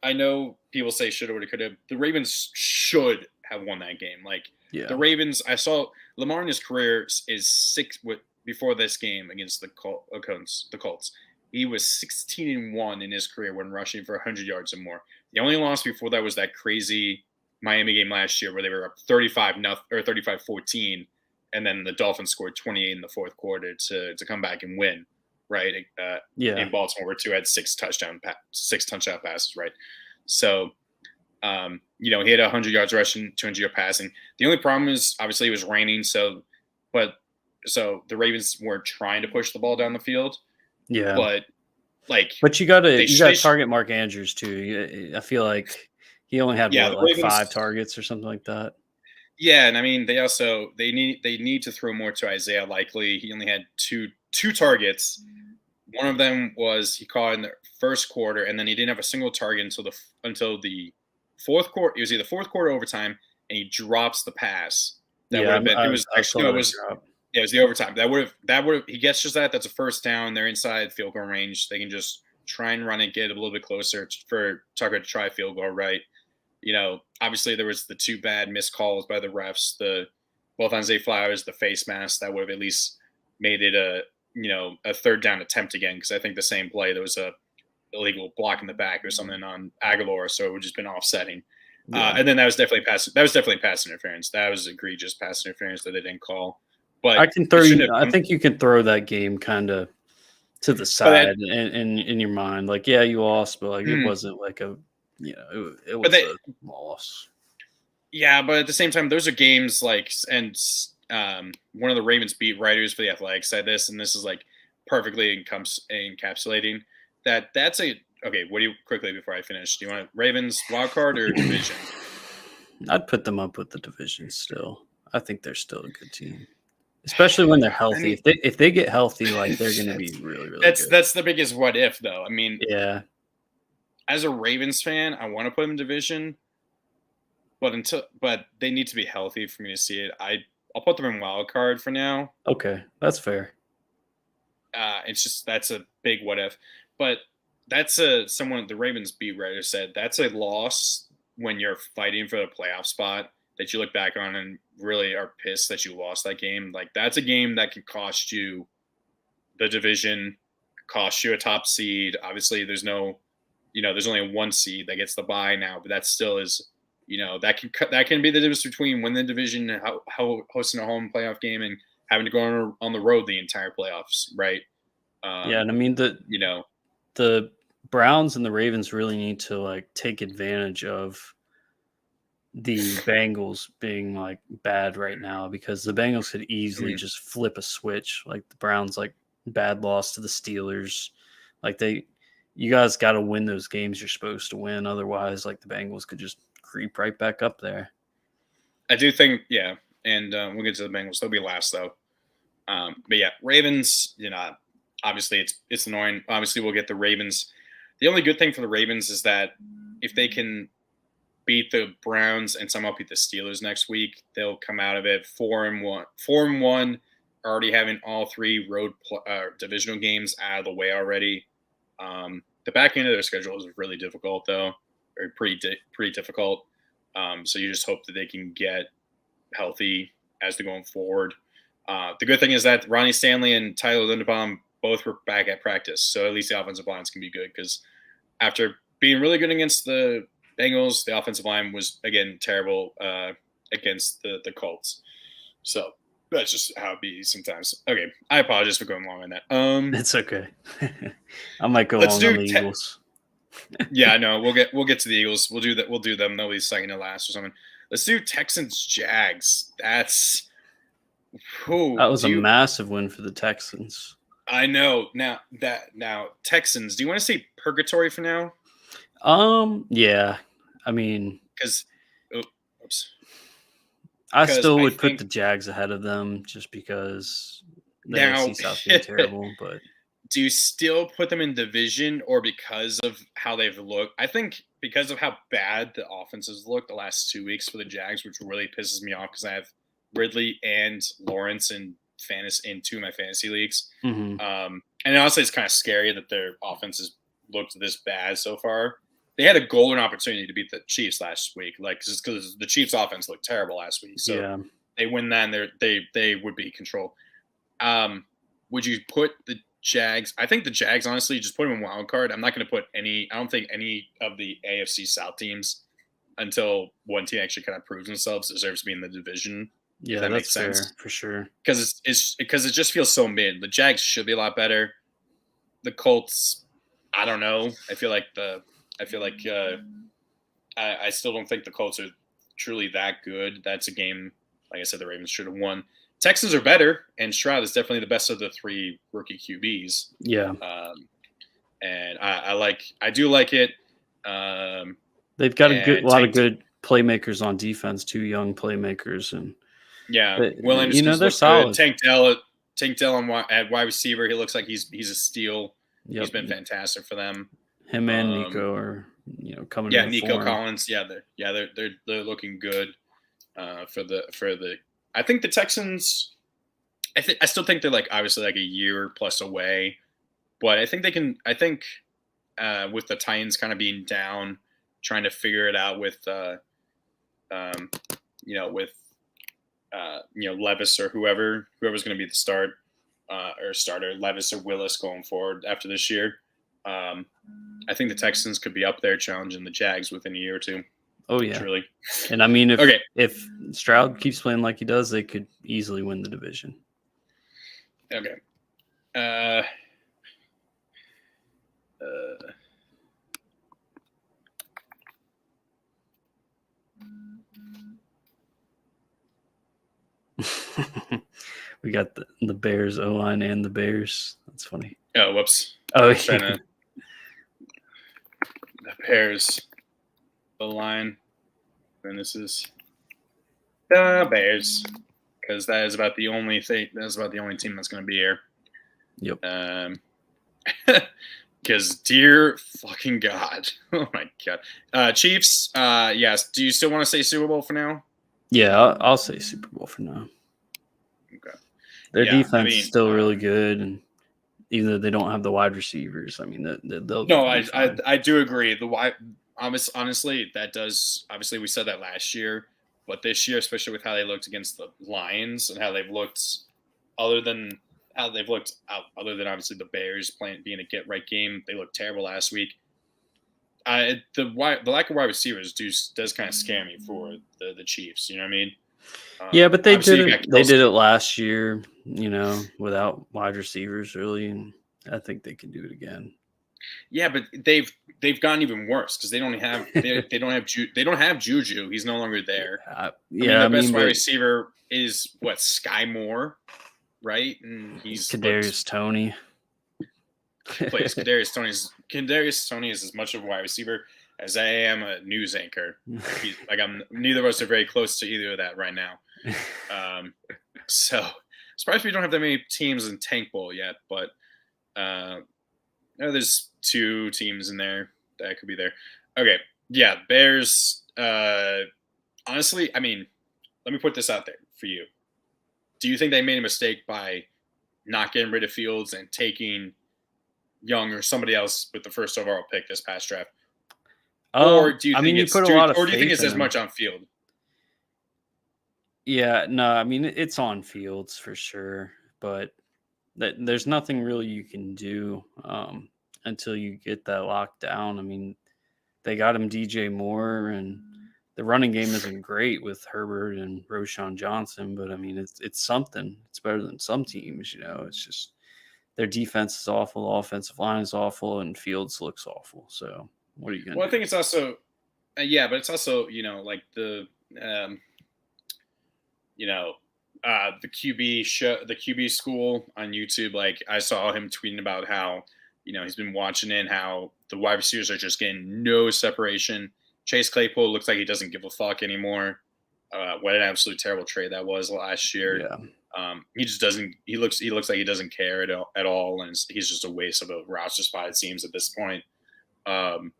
I know people say should have, would have, could have. The Ravens should have won that game. The Ravens, I saw Lamar in his career is before this game against the Colts. He was 16-1 in his career when rushing for 100 yards or more. The only loss before that was that crazy Miami game last year where they were up 35-14, and then the Dolphins scored 28 in the fourth quarter to come back and win. Right. In Baltimore, where 2 had 6 touchdown passes. Right. So, he had 100 yards rushing, 200 yards passing. The only problem is obviously it was raining. So the Ravens weren't trying to push the ball down the field. Yeah. But you got to target Mark Andrews too. I feel like he only had Ravens, 5 targets or something like that. Yeah. And I mean, they need to throw more to Isaiah Likely. He only had two targets, One of them was he caught in the first quarter, and then he didn't have a single target until the fourth quarter. It was either fourth quarter overtime, and he drops the pass. That would have been. It was actually no. It was. Drop. Yeah, it was the overtime. That would have. He gets just that. That's a first down. They're inside field goal range. They can just try and run it, get it a little bit closer for Tucker to try field goal. Right. Obviously there was the two bad missed calls by the refs. Both on Zay Flowers, the face mask that would have at least made it a third down attempt again, because I think the same play there was a illegal block in the back or something on Aguilar, so it would just been offsetting. Yeah. And then that was definitely pass interference. That was egregious pass interference that they didn't call. But I think you can throw that game kind of to the side in your mind. Like, yeah, you lost, but it wasn't like a it was a loss. Yeah, but at the same time, those are games one of the Ravens beat writers for the Athletic said this, and this is perfectly encapsulating that's a okay. What do you quickly before I finish? Do you want Ravens wild card or division? I'd put them up with the division still. I think they're still a good team, especially when they're healthy. I mean, if they get healthy, they're going to be really, really good. That's the biggest what if though. I mean, yeah. As a Ravens fan, I want to put them in division, but they need to be healthy for me to see it. I'll put them in wild card for now. Okay, that's fair. It's just that's a big what if, but that's someone the Ravens beat writer said that's a loss when you're fighting for the playoff spot that you look back on and really are pissed that you lost that game. That's a game that could cost you the division, cost you a top seed. Obviously, there's only one seed that gets the bye now, but that still is, that can be the difference between winning the division and hosting a home playoff game and having to go on the road the entire playoffs, right? Yeah, and I mean the Browns and the Ravens really need to take advantage of the Bengals being bad right now, because the Bengals could easily just flip a switch. The Browns bad loss to the Steelers, you guys got to win those games you're supposed to win. Otherwise, the Bengals could just creep right back up there. I do think, yeah. And we'll get to the Bengals. They'll be last, though. But yeah, Ravens, obviously it's annoying. Obviously, we'll get the Ravens. The only good thing for the Ravens is that if they can beat the Browns and somehow beat the Steelers next week, they'll come out of it 4-1. 4-1, already having all three road divisional games out of the way already. The back end of their schedule is really difficult, though, or pretty difficult. So you just hope that they can get healthy as they're going forward. The good thing is that Ronnie Stanley and Tyler Linderbaum both were back at practice, so at least the offensive lines can be good, because after being really good against the Bengals, the offensive line was, again, terrible against the Colts. So that's just how it be sometimes. Okay, I apologize for going long on that. It's okay. I might go long on the Eagles. Yeah, no, we'll get to the Eagles. We'll do that. We'll do them. They'll be second to last or something. Let's do Texans Jags. That was a massive win for the Texans. I know. Now Texans. Do you want to say purgatory for now? Yeah. I mean, because I still would put the Jags ahead of them just because the AFC South is terrible. But do you still put them in division, or because of how they've looked? I think because of how bad the offenses looked the last 2 weeks for the Jags, which really pisses me off because I have Ridley and Lawrence in two of my fantasy leagues. Mm-hmm. And honestly, it's kind of scary that their offenses looked this bad so far. They had a golden opportunity to beat the Chiefs last week, because the Chiefs' offense looked terrible last week. So they win that, and they would be control. Would you put the Jags? I think the Jags, honestly, just put them in wild card. I'm not going to put any. I don't think any of the AFC South teams, until one team actually kind of proves themselves, deserves to be in the division. Yeah, that makes sense. Fair, for sure. Because it just feels so mid. The Jags should be a lot better. The Colts, I don't know. I feel like I still don't think the Colts are truly that good. That's a game, like I said, the Ravens should have won. Texans are better, and Stroud is definitely the best of the three rookie QBs. Yeah. And I do like it. They've got a lot of good playmakers on defense, 2 young playmakers, and Will Anderson, they're solid. Tank Dell at wide receiver, he looks like he's a steal. Yep. He's been fantastic for them. Him and Nico are coming. Yeah, to Nico form. Collins. They're looking good for the. I think the Texans. I still think they're obviously a year plus away, but I think they can. I think with the Titans kind of being down, trying to figure it out with Levis or whoever's going to be the starter, Levis or Willis going forward after this year. I think the Texans could be up there challenging the Jags within a year or two. Oh yeah, truly. And I mean, if Stroud keeps playing like he does, they could easily win the division. Okay. We got the Bears O-line and the Bears. That's funny. Oh, whoops. Oh, the Bears O-line. And this is the Bears, because that is about the only thing. That's about the only team that's going to be here. Yep. Because dear fucking God, oh my God, Chiefs. Yes. Do you still want to say Super Bowl for now? Yeah, I'll say Super Bowl for now. Okay. Their defense is still really good, and even though they don't have the wide receivers, I mean, they'll. No, I do agree. The wide. Honestly, that does. Obviously, we said that last year, but this year, especially with how they looked against the Lions and how they've looked, other than obviously the Bears being a get right game, they looked terrible last week. The lack of wide receivers does kind of scare me for the Chiefs. You know what I mean? Yeah, but they did it. They did it last year. Without wide receivers, really, and I think they can do it again. Yeah, but they've gotten even worse because they don't have Juju. He's no longer there. The best wide receiver is Sky Moore, right? And he's Kadarius Toney. Plays Kadarius Toney is as much of a wide receiver as I am a news anchor. Neither of us are very close to either of that right now. So surprised we don't have that many teams in Tank Bowl yet, but there's 2 teams in there that could be there. Okay, yeah, Bears. Honestly, I mean, let me put this out there for you. Do you think they made a mistake by not getting rid of Fields and taking Young or somebody else with the first overall pick this past draft? Or do you think it's as much on Field? Yeah, no, I mean, it's on Fields for sure, but there's nothing really you can do until you get that locked down. I mean, they got him DJ Moore, and the running game isn't great with Herbert and Roschon Johnson, but I mean, it's something. It's better than some teams, It's just their defense is awful, offensive line is awful, and Fields looks awful. So what are you going to do? I think it's also, but it's also, the QB show, the QB school on YouTube. I saw him tweeting about how, he's been watching it and how the wide receivers are just getting no separation. Chase Claypool looks like he doesn't give a fuck anymore. What an absolute terrible trade that was last year. Yeah. He just doesn't. He looks like he doesn't care at all, and he's just a waste of a roster spot. It seems at this point. But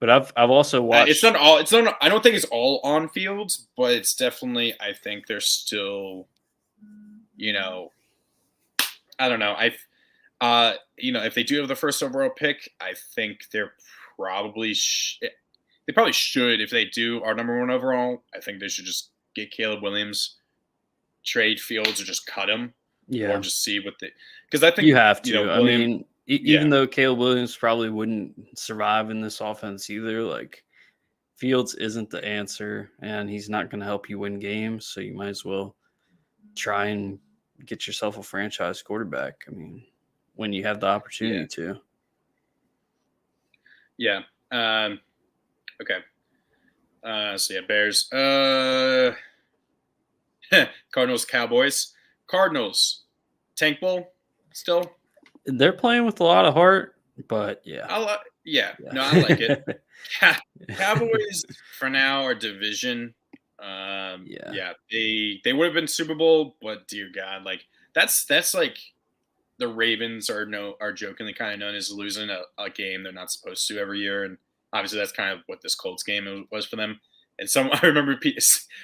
I've also watched. It's not all. It's not. I don't think it's all on Fields, but it's definitely. I think there's still. I don't know. If they do have the first overall pick, I think they're probably. They probably should. If they do our number 1 overall, I think they should just get Caleb Williams, trade Fields, or just cut him. Yeah. Or just see what they. Because I think you have to. Even though Caleb Williams probably wouldn't survive in this offense either, Fields isn't the answer, and he's not going to help you win games. So you might as well try and get yourself a franchise quarterback. I mean, when you have the opportunity to. Yeah. Okay. Bears. Cardinals, Cowboys. Cardinals. Tank Bowl still. They're playing with a lot of heart, but yeah. No, I like it. Cowboys for now are division. They would have been Super Bowl, but dear God, that's the Ravens are jokingly kind of known as losing a game they're not supposed to every year, and obviously that's kind of what this Colts game was for them. And I remember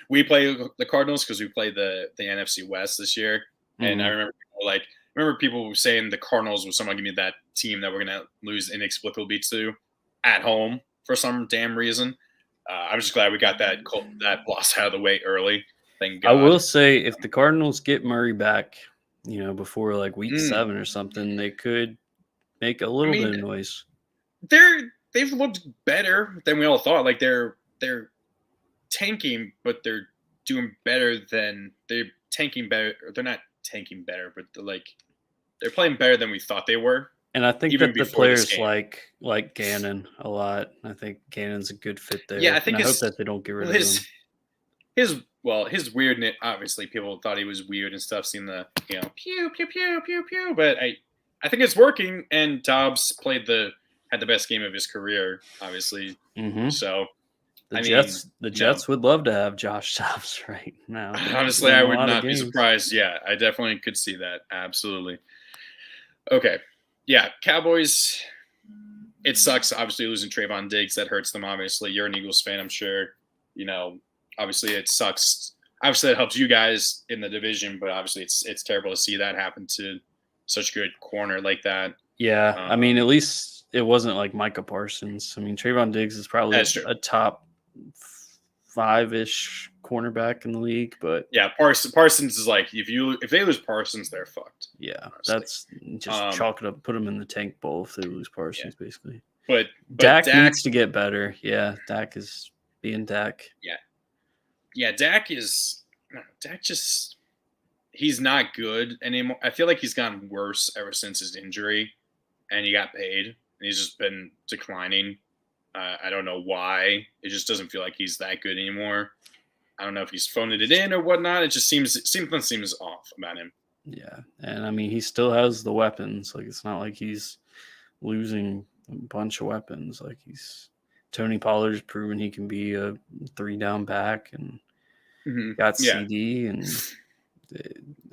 we play the Cardinals because we played the NFC West this year, and I remember people were saying the Cardinals was somehow going to be that team that we're going to lose inexplicably to at home for some damn reason. I'm just glad we got that loss out of the way early. Thank God. I will say, if the Cardinals get Murray back, before like week 7 or something, they could make a little bit of noise. They've looked better than we all thought. Like they're tanking, but they're doing better than they're tanking better. They're not tanking better, but they're playing better than we thought they were. And I think that the players like Gannon a lot. I think Gannon's a good fit there. Yeah, I think I hope that they don't get rid of him. His weirdness. Obviously, people thought he was weird and stuff. Seeing the pew pew pew pew pew, but I think it's working. And Dobbs had the best game of his career, obviously. Mm-hmm. So the Jets would love to have Josh Dobbs right now. Honestly, I would not be surprised. Yeah, I definitely could see that. Absolutely. Okay. Yeah, Cowboys. It sucks, obviously, losing Trayvon Diggs. That hurts them, obviously. You're an Eagles fan, I'm sure. Obviously, it sucks. Obviously, it helps you guys in the division, but obviously, it's terrible to see that happen to such a good corner like that. Yeah, at least it wasn't like Micah Parsons. Trayvon Diggs is probably a top 5-ish cornerback in the league, but yeah, Parsons is like if they lose Parsons, they're fucked. Yeah, honestly. That's just chalk it up, put them in the tank bowl if they lose Parsons, basically. But Dak needs to get better. Yeah, Dak is being Dak. Yeah, Dak just he's not good anymore. I feel like he's gotten worse ever since his injury, and he got paid, and he's just been declining. I don't know why. It just doesn't feel like he's that good anymore. I don't know if he's phoning it in or whatnot. It just seems off about him. Yeah, and he still has the weapons. Like it's not like he's losing a bunch of weapons. Like Tony Pollard's proven he can be a 3-down back and got CD. And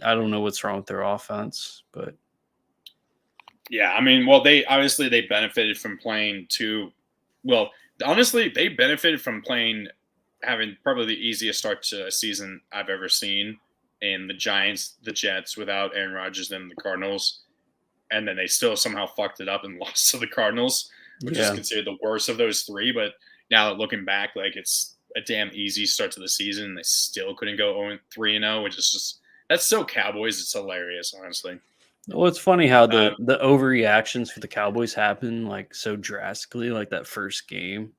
I don't know what's wrong with their offense, but yeah, they benefited from playing two. Well, honestly, they benefited from having probably the easiest start to a season I've ever seen in the Giants, the Jets without Aaron Rodgers and the Cardinals. And then they still somehow fucked it up and lost to the Cardinals, which is considered the worst of those three. But now looking back, like it's a damn easy start to the season. And they still couldn't go 3-0, which is just – that's so Cowboys. It's hilarious, honestly. Well, it's funny how the overreactions for the Cowboys happen like so drastically, like that first game.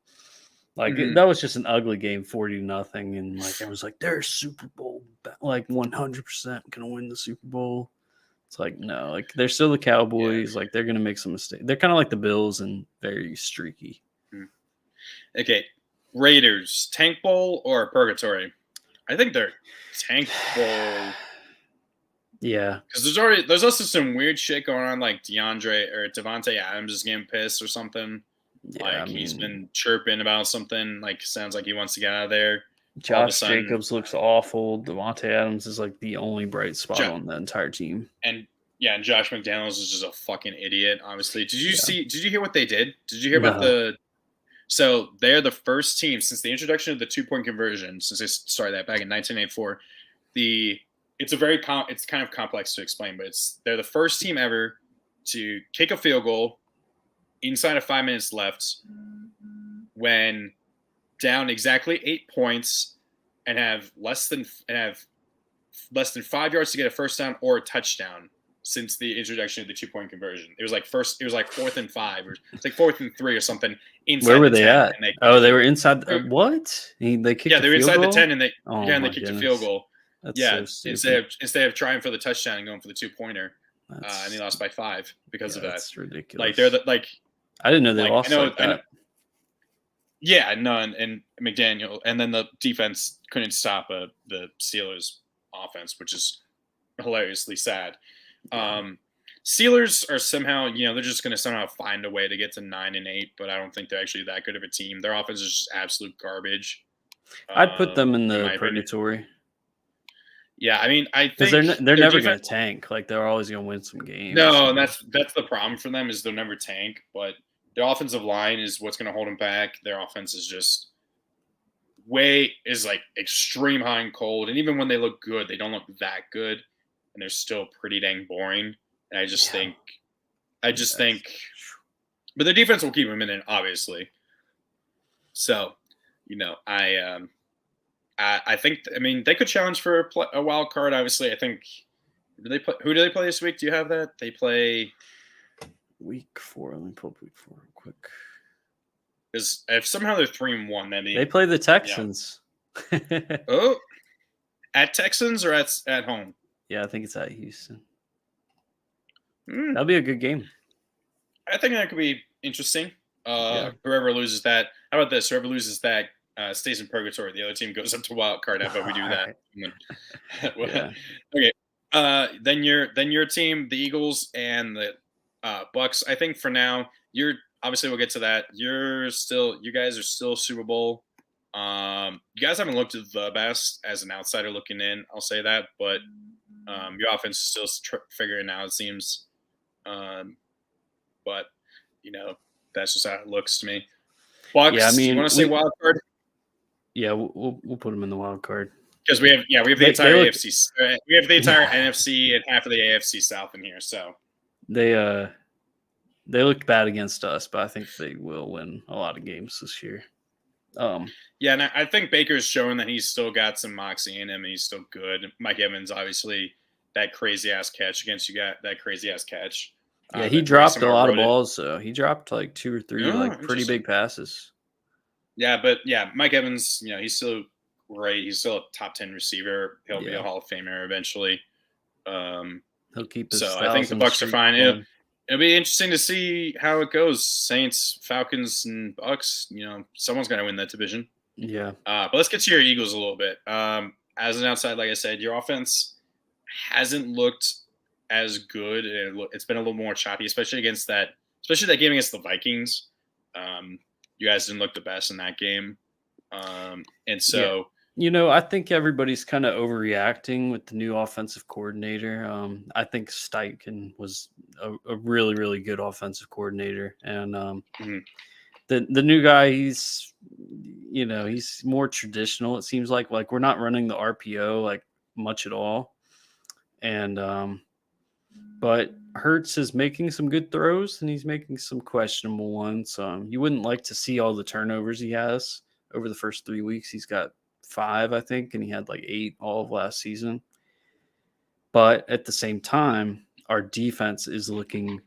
Like that was just an ugly game, 40-0, and like I was like, they're Super Bowl, like 100% gonna win the Super Bowl. It's like no, like they're still the Cowboys. Like they're gonna make some mistakes. They're kind of like the Bills and very streaky. Okay, Raiders, Tank Bowl or Purgatory? I think they're Tank Bowl. Yeah, because there's also some weird shit going on, like Devontae Adams is getting pissed or something. Yeah, he's been chirping about something. Like sounds like he wants to get out of there. Josh Jacobs looks awful. Devontae Adams is like the only bright spot on the entire team. And Josh McDaniels is just a fucking idiot. Obviously, did you hear what they did? Did you hear about the? So they're the first team since the introduction of the 2-point conversion. Since they started that back in 1984, it's kind of complex to explain, but they're the first team ever to kick a field goal inside of 5 minutes left when down exactly 8 points and have less than 5 yards to get a first down or a touchdown since the introduction of the 2-point conversion. It was like 4th and 5 or it's like 4th and 3 or something. Where were they at? They were inside. What? They kicked. Yeah, they were inside goal? the 10 and they kicked a field goal. That's so instead of trying for the touchdown and going for the 2-pointer, and they lost by 5 because of that. That's ridiculous. Like they're I didn't know they lost like that. Yeah, none. And McDaniel, and then the defense couldn't stop the Steelers' offense, which is hilariously sad. Steelers are somehow, they're just going to somehow find a way to get to 9-8, but I don't think they're actually that good of a team. Their offense is just absolute garbage. I'd put them in the purgatory. Yeah, I mean, I because think they're never going to tank. Like they're always going to win some games. No, and that's the problem for them is they'll never tank. But their offensive line is what's going to hold them back. Their offense is just like extreme high and cold, and even when they look good, they don't look that good, and they're still pretty dang boring. And I just think, but their defense will keep them in it, obviously. So, I think, I mean, they could challenge for a wild card. Obviously, I think. Who do they play this week? Do you have that? They play week 4. Let me pull up week 4 real quick. Because if somehow they're 3-1, then they play the Texans. Yeah. Oh, at Texans or at home? Yeah, I think it's at Houston. That'll be a good game. I think that could be interesting. Whoever loses that, how about this? Whoever loses that stays in purgatory. The other team goes up to wild card. How about we do that? Okay. Then your team, the Eagles and the Bucks. I think for now, obviously we'll get to that. You guys are still Super Bowl. You guys haven't looked the best as an outsider looking in. I'll say that, but your offense is still figuring out. It seems, but that's just how it looks to me. Bucks. Yeah, I mean, you want to say wild card? Yeah, we'll put them in the wild card. Because we have the entire AFC. We have the entire NFC and half of the AFC South in here. So they looked bad against us, but I think they will win a lot of games this year. Yeah, and I think Baker's showing that he's still got some moxie in him, and he's still good. Mike Evans, obviously, that crazy ass catch against you, got that crazy ass catch. Yeah, he dropped a lot of balls. So he dropped like 2 or 3 pretty big passes. Yeah, but Mike Evans, he's still great. He's still a top 10 receiver. He'll be a Hall of Famer eventually. He'll keep his. So I think the Bucks are fine. It'll be interesting to see how it goes. Saints, Falcons, and Bucks. Someone's got to win that division. Yeah. But let's get to your Eagles a little bit. As an outside, like I said, your offense hasn't looked as good. It's been a little more choppy, especially that game against the Vikings. You guys didn't look the best in that game. And so. Yeah. I think everybody's kind of overreacting with the new offensive coordinator. I think Steichen was a really, really good offensive coordinator. And the new guy, he's more traditional. It seems like we're not running the RPO like much at all. And but Hurts is making some good throws and he's making some questionable ones. You wouldn't like to see all the turnovers he has over the first 3 weeks. He's got 5, I think, and he had like 8 all of last season. But at the same time, our defense is looking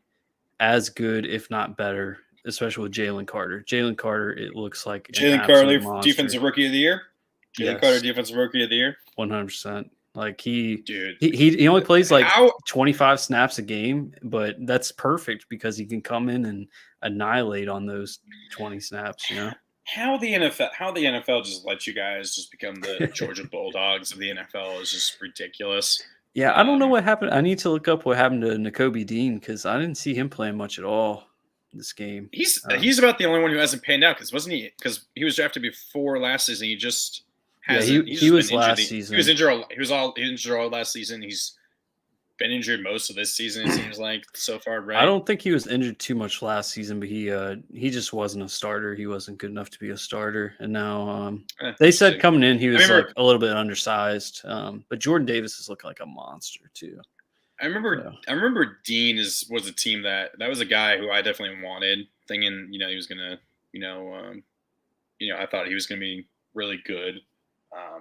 as good, if not better, especially with Jalen Carter. Jalen Carter, it looks like Jalen Carter, defensive rookie of the year. Jalen Carter, defensive rookie of the year. 100%. Like he only plays like 25 snaps a game, but that's perfect because he can come in and annihilate on those 20 snaps. How the NFL just lets you guys just become the Georgia Bulldogs of the NFL is just ridiculous. Yeah, I don't know what happened. I need to look up what happened to Nakobe Dean because I didn't see him playing much at all this game. He's about the only one who hasn't panned out wasn't he? Because he was drafted before last season. He just hasn't. He was last season. He was injured. He was injured all last season. He's been injured most of this season, it seems like, so far, right? I don't think he was injured too much last season, but he just wasn't a starter. He wasn't good enough to be a starter. And now they said coming in he was like a little bit undersized. But Jordan Davis is looking like a monster too. I remember Dean was a team that was a guy who I definitely wanted, thinking he was gonna I thought he was gonna be really good.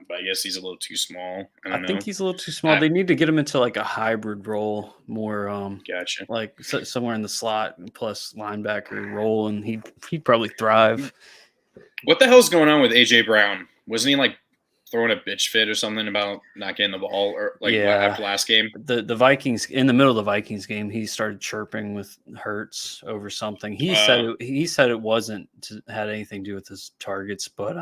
But I guess he's a little too small. I think he's a little too small. They need to get him into like a hybrid role, more gotcha, like somewhere in the slot plus linebacker role, and he'd probably thrive. What the hell's going on with AJ Brown? Wasn't he like throwing a bitch fit or something about not getting the ball or after last game? The Vikings, in the middle of the Vikings game, he started chirping with Hurts over something. He said it wasn't had anything to do with his targets, but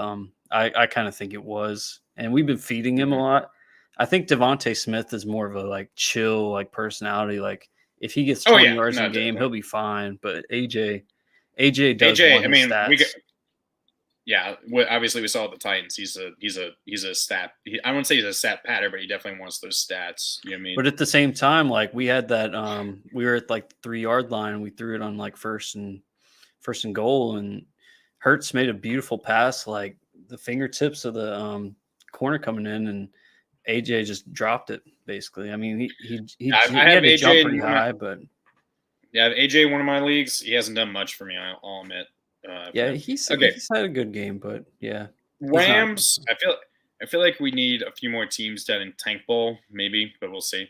I kind of think it was. And we've been feeding him a lot. I think Devontae Smith is more of a like chill like personality. Like if he gets 20 yards in a game, he'll be fine. But AJ does want his stats. Yeah, obviously we saw the Titans. He's a stat. I wouldn't say he's a stat patter, but he definitely wants those stats. You know what I mean? But at the same time, like we had that, we were at like the 3-yard line, and we threw it on like first and goal, and Hurts made a beautiful pass, like the fingertips of the corner coming in, and AJ just dropped it. Basically, I mean, he had to jump pretty high, but yeah, AJ in one of my leagues, he hasn't done much for me. I'll admit. Yeah, he's had a good game, but yeah, Rams. I feel like we need a few more teams down in Tank Bowl, maybe, but we'll see.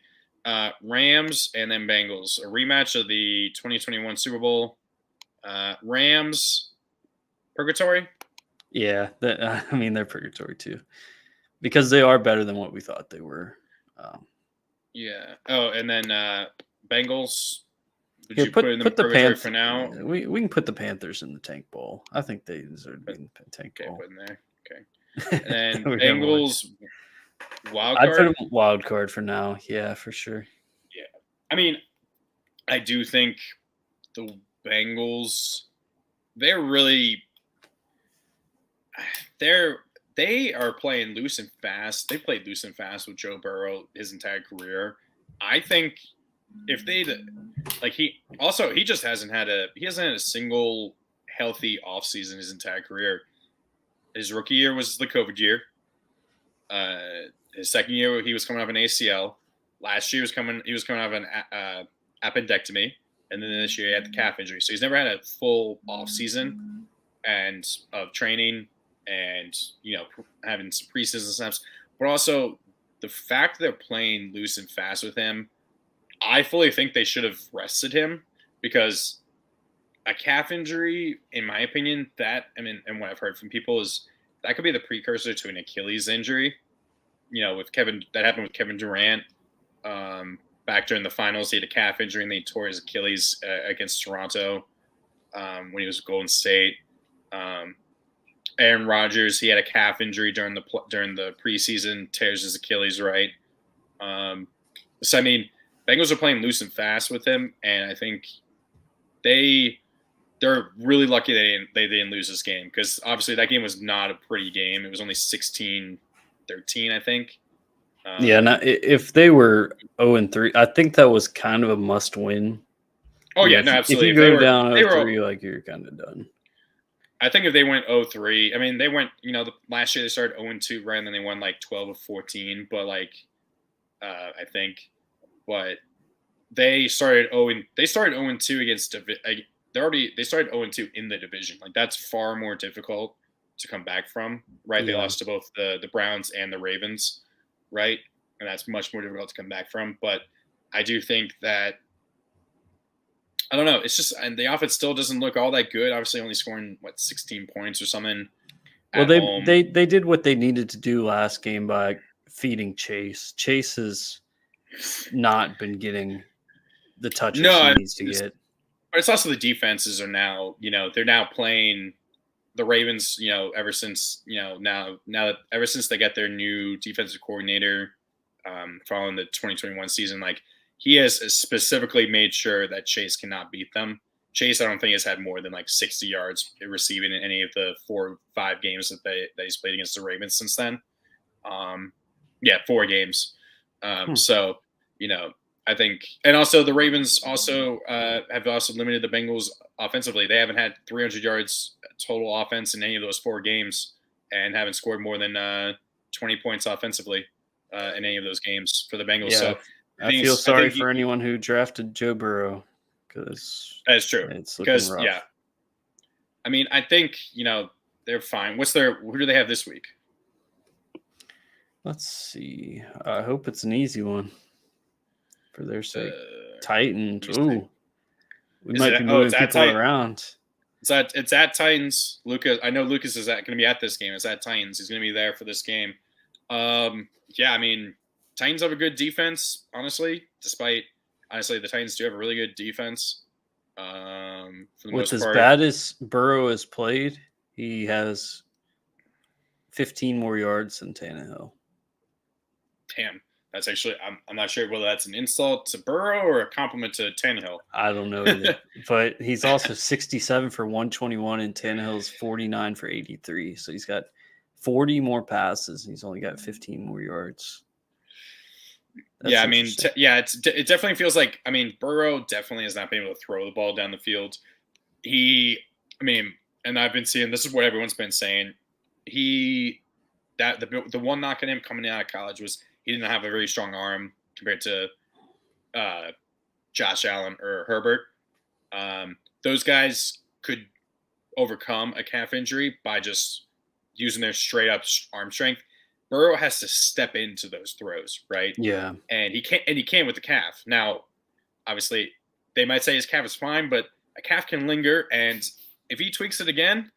Rams and then Bengals, a rematch of the 2021 Super Bowl. Rams, purgatory. Yeah, I mean they're purgatory too, because they are better than what we thought they were. Yeah. Oh, and then Bengals. Would Here, you put in the purgatory for now? We can put the Panthers in the Tank Bowl. I think they deserve to be in the Tank Bowl. Put in there. Okay. And then Bengals wild card. I'd put them wild card for now. Yeah, for sure. Yeah. I mean, I do think the Bengals, they are playing loose and fast. They played loose and fast with Joe Burrow his entire career. I think if they he just hasn't had a single healthy offseason his entire career. His rookie year was the COVID year. His second year he was coming off an ACL. Last year he was coming off an appendectomy, and then this year he had the calf injury. So he's never had a full offseason and of training and having some preseason snaps. But also the fact that they're playing loose and fast with him, I fully think they should have rested him, because a calf injury, in my opinion, and what I've heard from people is that could be the precursor to an Achilles injury. That happened with Kevin Durant back during the finals. He had a calf injury and they tore his Achilles against Toronto when he was at Golden State. Aaron Rodgers, he had a calf injury during the preseason, tears his Achilles right. So I mean, Bengals are playing loose and fast with him, and I think they're really lucky they didn't lose this game, because obviously that game was not a pretty game. It was only 16-13, I think. If they were 0-3, I think that was kind of a must win. Oh yeah, no, absolutely. If you go down 0-3, like you're kind of done. I think if they went 0-3, I mean they went. Last year they started 0-2, right, and then they won like 12 of 14. But I think, but they started 0-2 against. They started 0-2 in the division. Like that's far more difficult to come back from, right? Yeah. They lost to both the Browns and the Ravens, right? And that's much more difficult to come back from. But I do think that, I don't know, it's just, and the offense still doesn't look all that good. Obviously only scoring 16 points or something. Well, they did what they needed to do last game by feeding Chase. Chase has not been getting the touches he needs to get. But it's also the defenses are now, they're now playing the Ravens, ever since they got their new defensive coordinator following the 2021 season. Like, he has specifically made sure that Chase cannot beat them. Chase, I don't think, has had more than 60 yards receiving in any of the 4 or 5 games that he's played against the Ravens since then. 4 games. So, I think, and also the Ravens also have also limited the Bengals offensively. They haven't had 300 yards total offense in any of those 4 games, and haven't scored more than 20 points offensively in any of those games for the Bengals. Yeah, so I feel sorry for anyone who drafted Joe Burrow, because that is true. Because yeah, I mean, I think they're fine. Who do they have this week? Let's see. I hope it's an easy one for their sake. Titans. Ooh, we might be moving people around. It's at Titans. Lucas, I know Lucas is going to be at this game. It's at Titans. He's going to be there for this game. Yeah, I mean, Titans have a good defense, honestly. The Titans do have a really good defense. For the most part. As bad as Burrow has played, he has 15 more yards than Tannehill. Damn. That's actually I'm not sure whether that's an insult to Burrow or a compliment to Tannehill. I don't know either. But he's also 67 for 121 and Tannehill's 49 for 83. So he's got 40 more passes and he's only got 15 more yards. That's I mean, it definitely feels like, I mean, Burrow definitely has not been able to throw the ball down the field. And I've been seeing, this is what everyone's been saying. The one knock on him coming out of college was he didn't have a very strong arm compared to Josh Allen or Herbert. Those guys could overcome a calf injury by just using their straight up arm strength. Burrow has to step into those throws, right? Yeah. And he can with the calf. Now, obviously, they might say his calf is fine, but a calf can linger, and if he tweaks it again,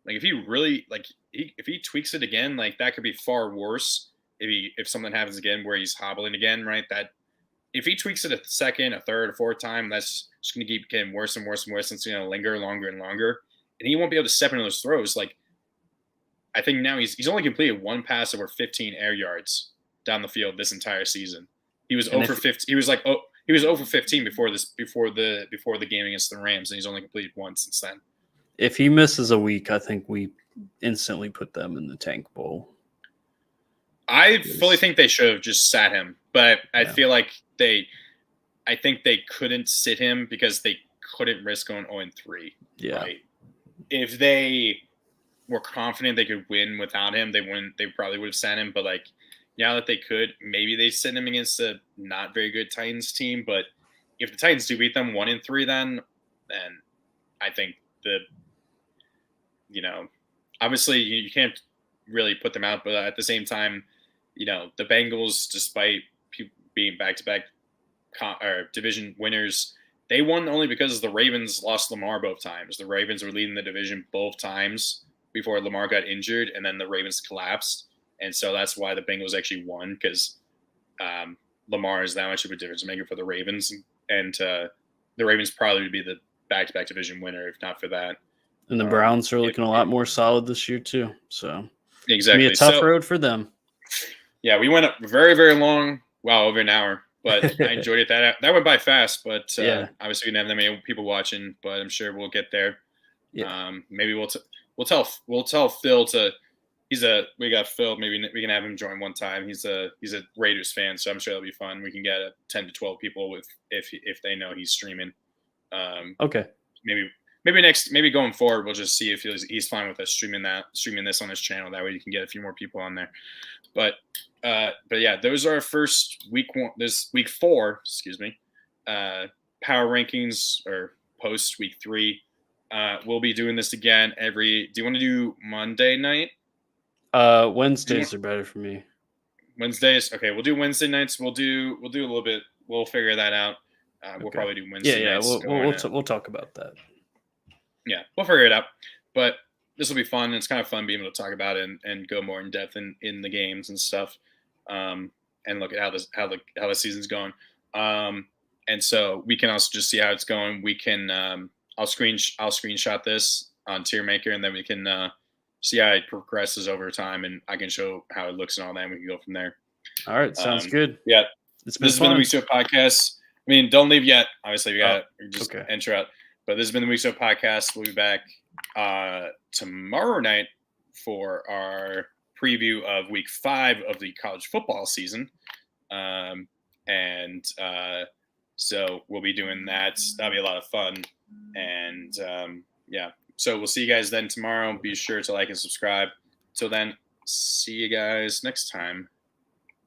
like if he tweaks it again, like that could be far worse if something happens again where he's hobbling again, right? That if he tweaks it a second, a third, a fourth time, that's just going to keep getting worse and worse and worse, and it's going to linger longer and longer, and he won't be able to step into those throws. Like, I think now he's only completed one pass over 15 air yards down the field this entire season. He was over 15. He was over 15 before the game against the Rams, and he's only completed one since then. If he misses a week, I think we instantly put them in the tank bowl. I fully think they should have just sat him, but I feel like I think they couldn't sit him because they couldn't risk going 0-3. Yeah. Right? If they were confident they could win without him, they probably would have sat him. But like, now that they could, maybe they send him against a not very good Titans team. But if the Titans do beat them 1-3, then I think obviously you can't really put them out. But at the same time, the Bengals, despite being back-to-back division winners, they won only because the Ravens lost Lamar both times. The Ravens were leading the division both times before Lamar got injured, and then the Ravens collapsed. And so that's why the Bengals actually won, because Lamar is that much of a difference maker for the Ravens. And the Ravens probably would be the back-to-back division winner if not for that. And the Browns are looking a lot more solid this year too. So exactly, it's gonna be a tough road for them. Yeah, we went up very, very long. Wow, over an hour. But I enjoyed it. That went by fast, but obviously we didn't have that many people watching, but I'm sure we'll get there. Yeah. Maybe we'll tell Phil to we got Phil, maybe we can have him join one time. He's a Raiders fan, so I'm sure that'll be fun. We can get 10 to 12 people if they know he's streaming. Okay. Maybe going forward, we'll just see if he's fine with us streaming this on his channel. That way you can get a few more people on there. But yeah, those are our first week 4, power rankings or post week 3. We'll be doing this again do you want to do Monday night? Wednesdays are better for me. Wednesdays. Okay. We'll do Wednesday nights. We'll do a little bit. We'll figure that out. We'll probably do Wednesday nights. We'll talk about that. Yeah, we'll figure it out. But this will be fun. It's kind of fun being able to talk about it and go more in depth in the games and stuff, and look at how the season's going. And so we can also just see how it's going. We can I'll screenshot this on TierMaker, and then we can see how it progresses over time, and I can show how it looks and all that, and we can go from there. All right, sounds good. Yeah, this has been the Week 2 podcast. I mean, don't leave yet. Obviously, we got just enter out. But this has been the Week 2 podcast. We'll be back tomorrow night for our preview of Week 5 of the college football season. So we'll be doing that. That'll be a lot of fun. And yeah, so we'll see you guys then tomorrow. Be sure to like and subscribe. Till then, see you guys next time.